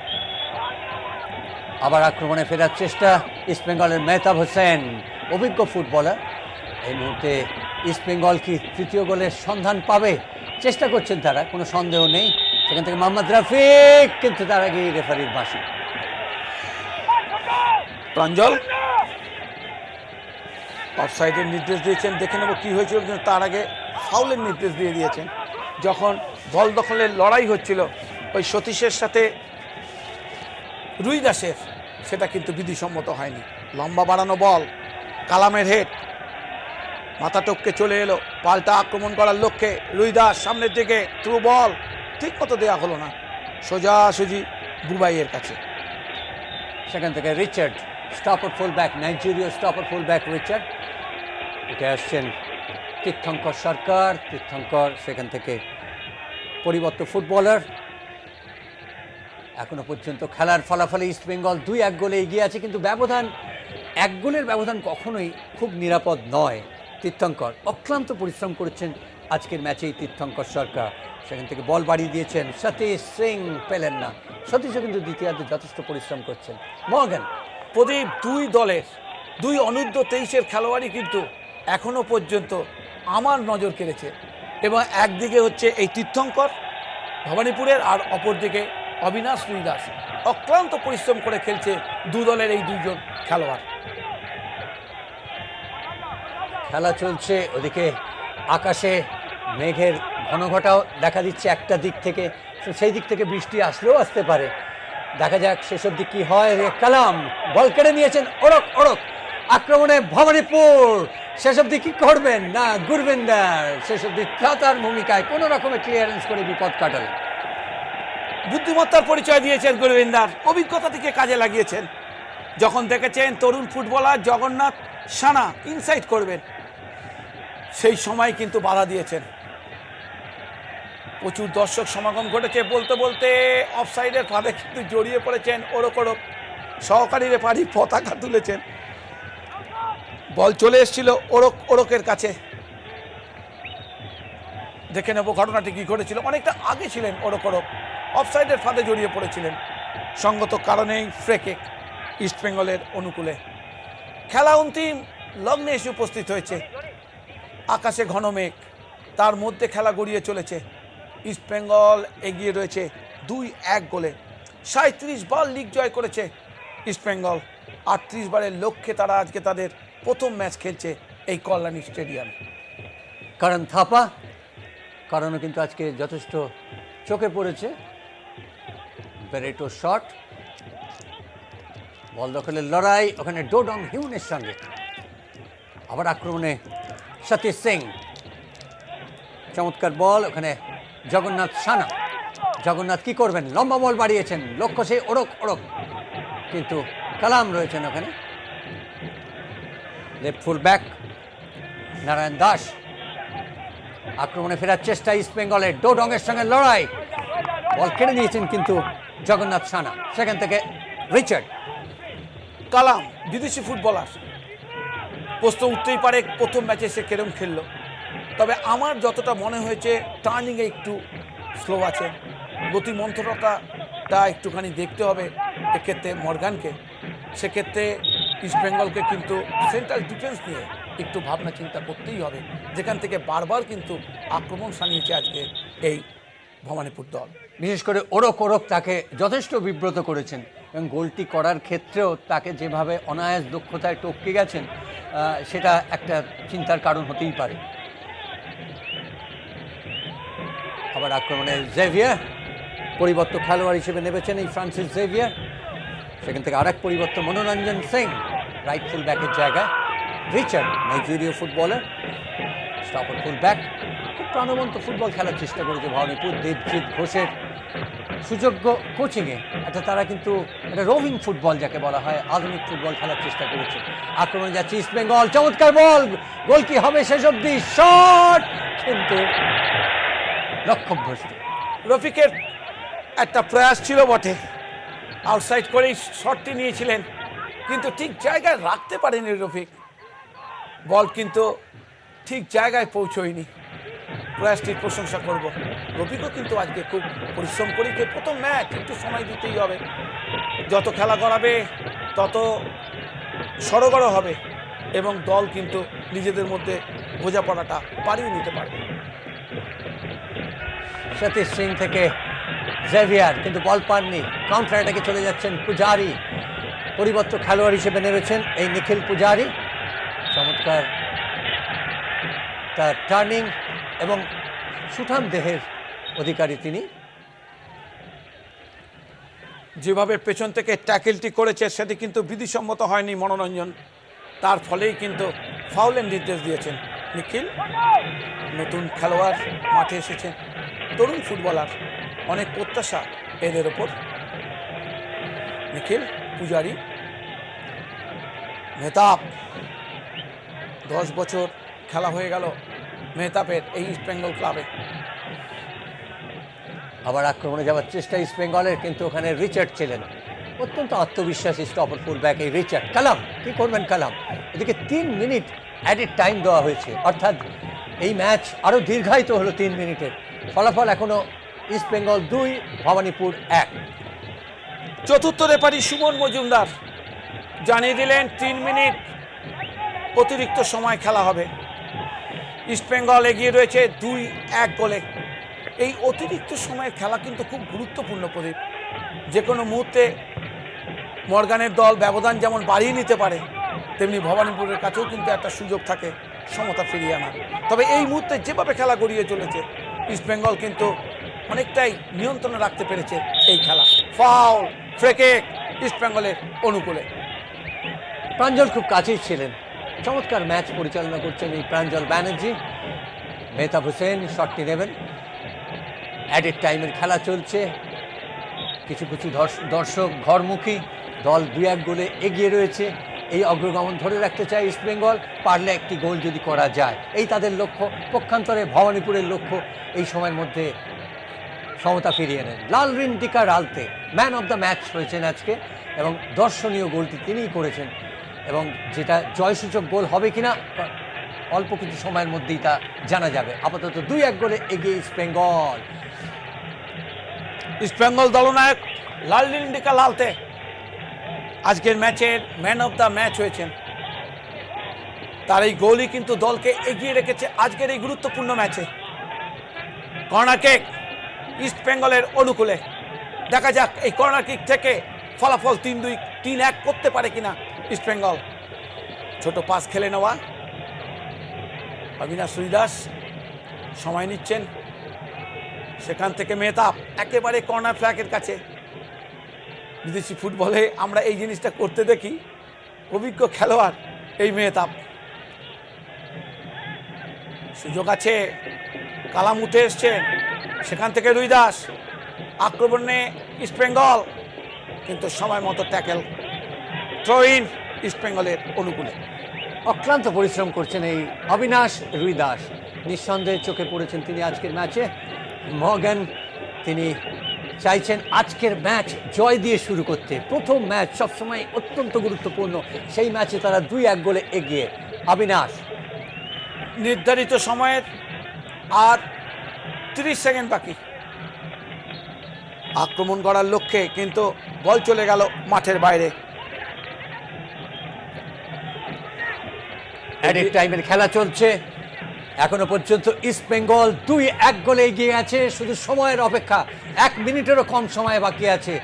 আবার আক্রমণে ফেরার চেষ্টা ইস্টবেঙ্গলের মেহতাব হোসেন, অভিজ্ঞ ফুটবলার। এই মুহূর্তে ইস্টবেঙ্গল কি তৃতীয় গোলের সন্ধান পাবে? চেষ্টা করছেন তারা, কোনো সন্দেহ নেই। সেখান থেকে মোহাম্মদ রফিক, কিন্তু তার আগে রেফারির বাঁশি। প্রাঞ্জল অফসাইডের নির্দেশ দিয়েছেন, দেখে নেব কী হয়েছিল, কিন্তু তার আগে ফাউলের নির্দেশ দিয়ে দিয়েছেন। যখন বল দখলের লড়াই হচ্ছিল ওই সতীশের সাথে রুই দাসের, সেটা কিন্তু বিধিসম্মত হয়নি। লম্বা বাড়ানো বল, কালামের হেড, মাথা টপকে চলে এলো, পাল্টা আক্রমণ করার লক্ষ্যে রুই দাস সামনের দিকে, থ্রু বল ঠিক মতো দেওয়া হলো না, সোজাসুজি বুবাইয়ের কাছে। সেখান থেকে রিচার্ড, স্টপার ফুল ব্যাক, নাইজেরীয় স্টপার ফুল ব্যাক রিচার্ড। উঠে আসছেন তীর্থঙ্কর সরকার, তীর্থঙ্কর সেখান থেকে পরিবর্ত ফুটবলার। এখনো পর্যন্ত খেলার ফলাফলে ইস্টবেঙ্গল 2-1 গোলে এগিয়ে আছে, কিন্তু ব্যবধান 1 গোলের ব্যবধান কখনোই খুব নিরাপদ নয়। তীর্থঙ্কর অক্লান্ত পরিশ্রম করেছেন আজকের ম্যাচেই তীর্থঙ্কর সরকার, সেখান থেকে বল বাড়িয়ে দিয়েছেন, সতীশ সিং পেলেন না। সতীশও কিন্তু দ্বিতীয়ার্ধে যথেষ্ট পরিশ্রম করছেন। মর্গান, প্রদীপ, দুই দলের দুই অনূর্ধ্ব 23-এর খেলোয়াড়ই কিন্তু এখনো পর্যন্ত আমার নজর কেড়েছে, এবং একদিকে হচ্ছে এই তীর্থঙ্কর ভবানীপুরের, আর অপরদিকে অবিনাশ রুইদাস। অক্লান্ত পরিশ্রম করে খেলছে দু দলের এই দুইজন খেলোয়াড়। খেলা চলছে, ওদিকে আকাশে মেঘের ঘনঘটাও দেখা দিচ্ছে একটা দিক থেকে, তো সেই দিক থেকে বৃষ্টি আসলেও আসতে পারে। দেখা যাক শেষের দিক কি হয়। কালাম বল কেড়ে নিয়েছেন, ওড়ক ওড়ক আক্রমণে ভবানীপুর, শেষ অব্দি কি করবেন না গুরবিন্দার, শেষ অব্দি ত্রাতার ভূমিকায় কোনো রকমের ক্লিয়ারেন্স করে বিপদ কাটালেন। বুদ্ধিমত্তার পরিচয় দিয়েছেন গুরবিন্দার, অভিজ্ঞতা থেকে কাজে লাগিয়েছেন। যখন দেখেছেন তরুণ ফুটবলার জগন্নাথ সানা ইনসাইড করবেন, সেই সময় কিন্তু বাধা দিয়েছেন। প্রচুর দর্শক সমাগম ঘটেছে, বলতে বলতে অফসাইডের ফাঁদে কিন্তু জড়িয়ে পড়েছেন ওরক ওরক। সহকারী রেফারি পতাকা তুলেছেন, বল চলে এসেছিল ওরক ওরকের কাছে। দেখে নেব ঘটনাটি কি ঘটেছিল। অনেকটা আগে ছিলেন ওরক ওরক, অফসাইডের ফাঁদে জড়িয়ে পড়েছিলেন, সঙ্গত কারণেই ফ্রি কিক ইস্টবেঙ্গলের অনুকূলে। খেলা অন্তিম লগ্নে এসে উপস্থিত হয়েছে। আকাশে ঘন মেঘ, তার মধ্যে খেলা গড়িয়ে চলেছে। ইস্টবেঙ্গল এগিয়ে রয়েছে 2-1 গোলে। 37 বার লিগ জয় করেছে ইস্টবেঙ্গল, 38 বারের লক্ষ্যে তারা আজকে তাদের প্রথম ম্যাচ খেলছে এই কল্যাণী স্টেডিয়ামে। কারণ থাপা, কারণও কিন্তু আজকে যথেষ্ট চোখে পড়েছে। বেরেটো শট, বল দখলের লড়াই, ওখানে ডোডং হিউনের সঙ্গে। আবার আক্রমণে সতীশ সিং, চমৎকার বল, ওখানে জগন্নাথ সানা। জগন্নাথ কি করবেন, লম্বা বল বাড়িয়েছেন, লক্ষ্য সেই ওড়ক ওড়ক, কিন্তু কালাম রয়েছেন ওখানে। Left full back Narayan Das, আক্রমণে ফেরার চেষ্টা ইস্টবেঙ্গলের, ডোডংয়ের সঙ্গে লড়াই, বল কেড়ে নিয়েছেন কিন্তু জগন্নাথ সানা। সেখান থেকে রিচার্ড। কালাম বিদেশি ফুটবলার, প্রশ্ন উঠতেই পারে প্রথম ম্যাচে সে কেরম খেললো, তবে আমার যতটা মনে হয়েছে টার্নিংয়ে একটু স্লো আছে, গতিমন্থরতাটা একটুখানি দেখতে হবে এক্ষেত্রে মর্গানকে। সেক্ষেত্রে ইস্টবেঙ্গলকে কিন্তু সেন্ট্রাল ডিফেন্স নিয়ে একটু ভাবনা চিন্তা করতেই হবে, যেখান থেকে বারবার কিন্তু আক্রমণ সানিয়েছে আজকে এই ভবানীপুর দল। বিশেষ করে ওড়ক ওড়ক তাকে যথেষ্ট বিব্রত করেছেন, এবং গোলটি করার ক্ষেত্রেও তাকে যেভাবে অনায়াস দক্ষতায় টপকে গেছেন, সেটা একটা চিন্তার কারণ হতেই পারে। আবার আক্রমণে জেভিয়ার, পরিবর্তন খেলোয়াড় হিসেবে নেমেছেন এই ফ্রান্সিস জেভিয়ার। সেখান থেকে আরেক পরিবর্তন মনোরঞ্জন সিং, রাইট ফুল ব্যাকের জায়গায় রিচার্ড, নাইজেরীয় ফুটবলার, স্টপার ফুল ব্যাক। খুব প্রাণবন্ত ফুটবল খেলার চেষ্টা করেছে ভবানীপুর, দেবজিৎ ঘোষের সুযোগ্য কোচিংয়ে। তারা কিন্তু একটা রোভিং ফুটবল যাকে বলা হয়, আধুনিক ফুটবল খেলার চেষ্টা করেছে। আক্রমণে যাচ্ছে ইস্টবেঙ্গল, চমৎকার বল, গোল কি হবে শেষ অব্দি, শট কিন্তু লক্ষ্যভ্রষ্ট। রফিকের একটা প্রয়াস ছিল বটে, আউটসাইড করেই শটটি নিয়েছিলেন, কিন্তু ঠিক জায়গায় রাখতে পারেনি রফিক, বল কিন্তু ঠিক জায়গায় পৌঁছয়নি। প্রয়াসটির প্রশংসা করব। রফিকও কিন্তু আজকে খুব পরিশ্রম করেছে, প্রথম ম্যাচ একটু সময় দিতেই হবে, যত খেলা করাবে তত সড়গড় হবে, এবং দল কিন্তু নিজেদের মধ্যে বোঝাপড়াটা পারিয়ে নিতে পারবে। সতীশ সিং থেকে জেভিয়ার, কিন্তু বল পাননি, কাউন্টার অ্যাটাকে চলে যাচ্ছেন পূজারি, পরিবর্তন খেলোয়াড় হিসেবে নেমেছেন এই নিখিল পূজারি। চমৎকার তার টার্নিং এবং সুঠাম দেহের অধিকারী তিনি। যেভাবে পেছন থেকে ট্যাকেলটি করেছে সেটি কিন্তু বিধিসম্মত হয়নি মনোরঞ্জন, তার ফলেই কিন্তু ফাউলের নির্দেশ দিয়েছেন নিখিল। নতুন খেলোয়াড় মাঠে এসেছেন, তরুণ ফুটবলার, অনেক প্রত্যাশা এদের ওপর। নিখিল পূজারি, মেহতাব। 10 বছর খেলা হয়ে গেল মেহতাবের এই ইস্ট বেঙ্গল ক্লাবে। আবার আক্রমণে যাওয়ার চেষ্টা ইস্ট বেঙ্গলের, কিন্তু ওখানে রিচার্ড ছিলেন, অত্যন্ত আত্মবিশ্বাসী স্টপার ফুল ব্যাক এই রিচার্ড। কালাম কি করবেন কালাম? এদিকে 3 মিনিট অ্যাডেড টাইম দেওয়া হয়েছে, অর্থাৎ এই ম্যাচ আরও দীর্ঘায়িত হলো 3 মিনিটের। ফলাফল এখনো ইস্ট বেঙ্গল 2, ভবানীপুর 1। চতুর্থ রেফারি সুমন মজুমদার জানিয়ে দিলেন 3 মিনিট অতিরিক্ত সময় খেলা হবে। ইস্ট বেঙ্গল এগিয়ে রয়েছে 2-1 গোলে। এই অতিরিক্ত সময়ের খেলা কিন্তু খুব গুরুত্বপূর্ণ প্রদীপ। যে কোনো মুহূর্তে মর্গানের দল ব্যবধান যেমন বাড়িয়ে নিতে পারে, তেমনি ভবানীপুরের কাছেও কিন্তু একটা সুযোগ থাকে সমতা ফিরিয়ে আনার। তবে এই মুহূর্তে যেভাবে খেলা গড়িয়ে চলেছে, ইস্ট বেঙ্গল কিন্তু অনেকটাই নিয়ন্ত্রণে রাখতে পেরেছে এই খেলা। ফাউল, ফ্রি কিক ইস্ট বেঙ্গলের অনুকূলে। প্রাঞ্জল খুব কাছেই ছিলেন, চমৎকার ম্যাচ পরিচালনা করছেন এই প্রাঞ্জল ব্যানার্জি। মেহতাব হোসেন শটটি নেবেন। অ্যাডেড টাইমের খেলা চলছে, কিছু কিছু দর্শক ঘরমুখী, দল 2-1 গোলে এগিয়ে রয়েছে। এই অগ্রগমন ধরে রাখতে চায় ইস্ট বেঙ্গল, পারলে একটি গোল যদি করা যায়, এই তাদের লক্ষ্য। পক্ষান্তরে ভবানীপুরের লক্ষ্য এই সময়ের মধ্যে সমতা ফিরিয়ে নেন। লালরিন টিকা Ralte man of the match হয়েছেন আজকে, এবং দর্শনীয় গোলটি তিনিই করেছেন, এবং যেটা জয়সূচক গোল হবে কিনা অল্প কিছু সময়ের মধ্যেই তা জানা যাবে। আপাতত 2-1 গোলে এগিয়ে ইস্ট বেঙ্গল। ইস্ট বেঙ্গল দলনায়ক লালরিন টিকা লালতে আজকের ম্যাচের ম্যান অফ দ্য ম্যাচ হয়েছেন। তার এই গোলই কিন্তু দলকে এগিয়ে রেখেছে আজকের এই গুরুত্বপূর্ণ ম্যাচে। কর্নার কিক ইস্ট বেঙ্গলের অনুকূলে। দেখা যাক এই কর্নার কিক থেকে ফলাফল 3-2, 3-1 করতে পারে কিনা ইস্ট বেঙ্গল। ছোট পাস খেলে নেওয়া, অবিনাশ দাস সময় নিচ্ছেন, সেখান থেকে মেহতাব একেবারে কর্নার ফ্ল্যাগের কাছে। বিদেশি ফুটবলে আমরা এই জিনিসটা করতে দেখি, অভিজ্ঞ খেলোয়াড় এই মেহতাব। সুযোগ আছে, কালাম উঠে এসছেন, সেখান থেকে রুই দাস। আক্রমণে ইস্ট বেঙ্গল, কিন্তু সময় মতো ট্যাকেল, থ্রো ইন ইস্ট বেঙ্গলের অনুকূলে। অক্লান্ত পরিশ্রম করছেন এই অবিনাশ রুই দাস, নিঃসন্দেহে চোখে পড়েছেন তিনি আজকের ম্যাচে। মর্গান তিনি চাইছেন আজকের ম্যাচ জয় দিয়ে শুরু করতে। প্রথম ম্যাচ সবসময় অত্যন্ত গুরুত্বপূর্ণ, সেই ম্যাচে তারা 2-1 গোলে এগিয়ে। অবিনাশ নির্ধারিত সময়ের আর 30 সেকেন্ড বাকি। আক্রমণ করার লক্ষ্যে কিন্তু বল চলে গেল মাঠের বাইরে। অ্যাডেড টাইমের খেলা চলছে, এখনো পর্যন্ত ইস্ট বেঙ্গল 2-1 গোলে এগিয়ে আছে। শুধু সময়ের অপেক্ষা, 1 মিনিটেরও কম সময় বাকি আছে।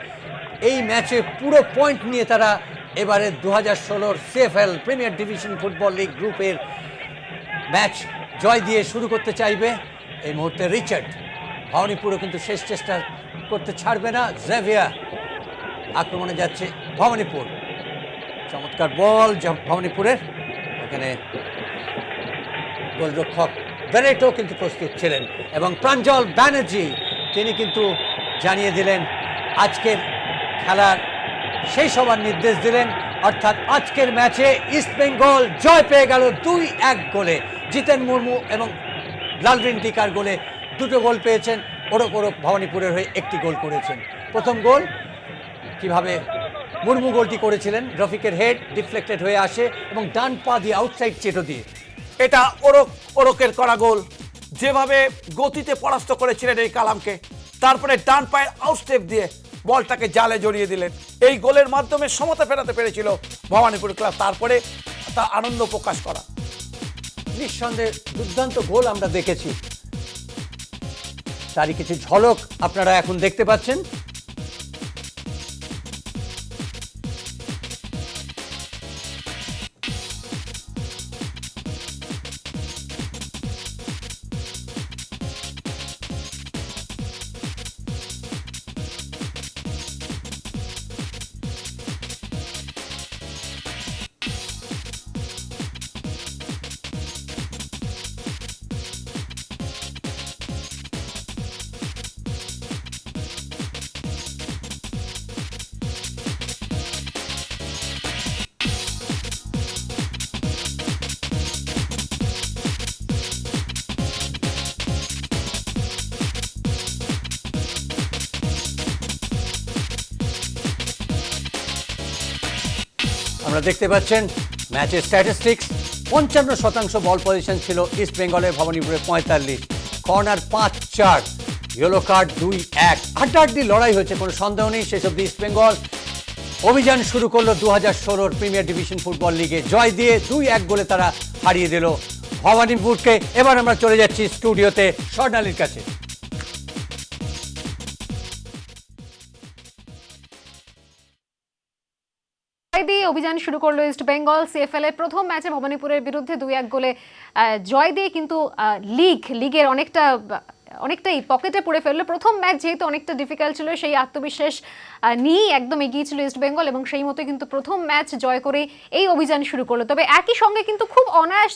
এই ম্যাচে পুরো পয়েন্ট নিয়ে তারা এবারে 2016 CFL premier division football league গ্রুপের ম্যাচ জয় দিয়ে শুরু করতে চাইবে। এই মুহূর্তে রিচার্ড, ভবানীপুরও কিন্তু শেষ চেষ্টা করতে ছাড়বে না। জেভিয়ার আক্রমণে যাচ্ছে ভবানীপুর, চমৎকার বল ভবানীপুরের। এখানে গোলরক্ষক বেরেটো কিন্তু প্রস্তুত ছিলেন, এবং প্রাঞ্জল ব্যানার্জি তিনি কিন্তু জানিয়ে দিলেন আজকের খেলার সেই সবার নির্দেশ দিলেন, অর্থাৎ আজকের ম্যাচে ইস্ট বেঙ্গল জয় পেয়ে গেল 2-1 গোলে। জিতেন মুর্মু এবং লালরিন টিকার গোলে 2টো গোল পেয়েছেন, ওরক ভবানীপুরের হয়ে 1টি গোল করেছেন। প্রথম গোল কিভাবে মুর্মু গোলটি করেছিলেন, রফিকের হেড ডিফ্লেক্টেড হয়ে আসে এবং ডান পা দিয়ে আউটসাইড চেটো দিয়ে। এটা ওরকের করা গোল, যেভাবে গতিতে পরাস্ত করেছিলেন এই কালামকে, তারপরে ডান পায়ের আউটস্টেপ দিয়ে বলটাকে জালে জড়িয়ে দিলেন। এই গোলের মাধ্যমে সমতা ফেরাতে পেরেছিল ভবানীপুর ক্লাব, তারপরে তা আনন্দ প্রকাশ করা। নিঃসন্দেহে দুর্দান্ত গোল আমরা দেখেছি, তারই কিছু ঝলক আপনারা এখন দেখতে পাচ্ছেন। আমরা দেখতে পাচ্ছেন ম্যাচের স্ট্যাটিস্টিক্স 55% বল পজিশন ছিল ইস্ট বেঙ্গলের, ভবানীপুরে 45, কর্নার 5-4, ইয়েলো কার্ড 2-1। হাড্ডাহাড্ডি লড়াই হয়েছে, কোনো সন্দেহ নেই। শেষ অব্দি ইস্ট বেঙ্গল অভিযান শুরু করলো 2016 প্রিমিয়ার ডিভিশন ফুটবল লিগে জয় দিয়ে 2-1 গোলে তারা হারিয়ে দিল ভবানীপুরকে। এবার আমরা চলে যাচ্ছি স্টুডিওতে স্বর্ণালীর কাছে। জয় দিয়ে অভিযান শুরু করলো ইস্ট বেঙ্গল। সিএফএল এর প্রথম ম্যাচে ভবানীপুরের বিরুদ্ধে 2-1 গোলে জয় দিয়ে কিন্তু লিগের অনেকটাই পকেটে পড়ে ফেললো। প্রথম ম্যাচ যেহেতু অনেকটা ডিফিকাল্ট ছিল, সেই আত্মবিশ্বাস নিয়েই একদম এগিয়ে ছিল ইস্ট বেঙ্গল এবং সেই মতো কিন্তু প্রথম ম্যাচ জয় করে এই অভিযান শুরু করলো। তবে একই সঙ্গে কিন্তু খুব অনায়াস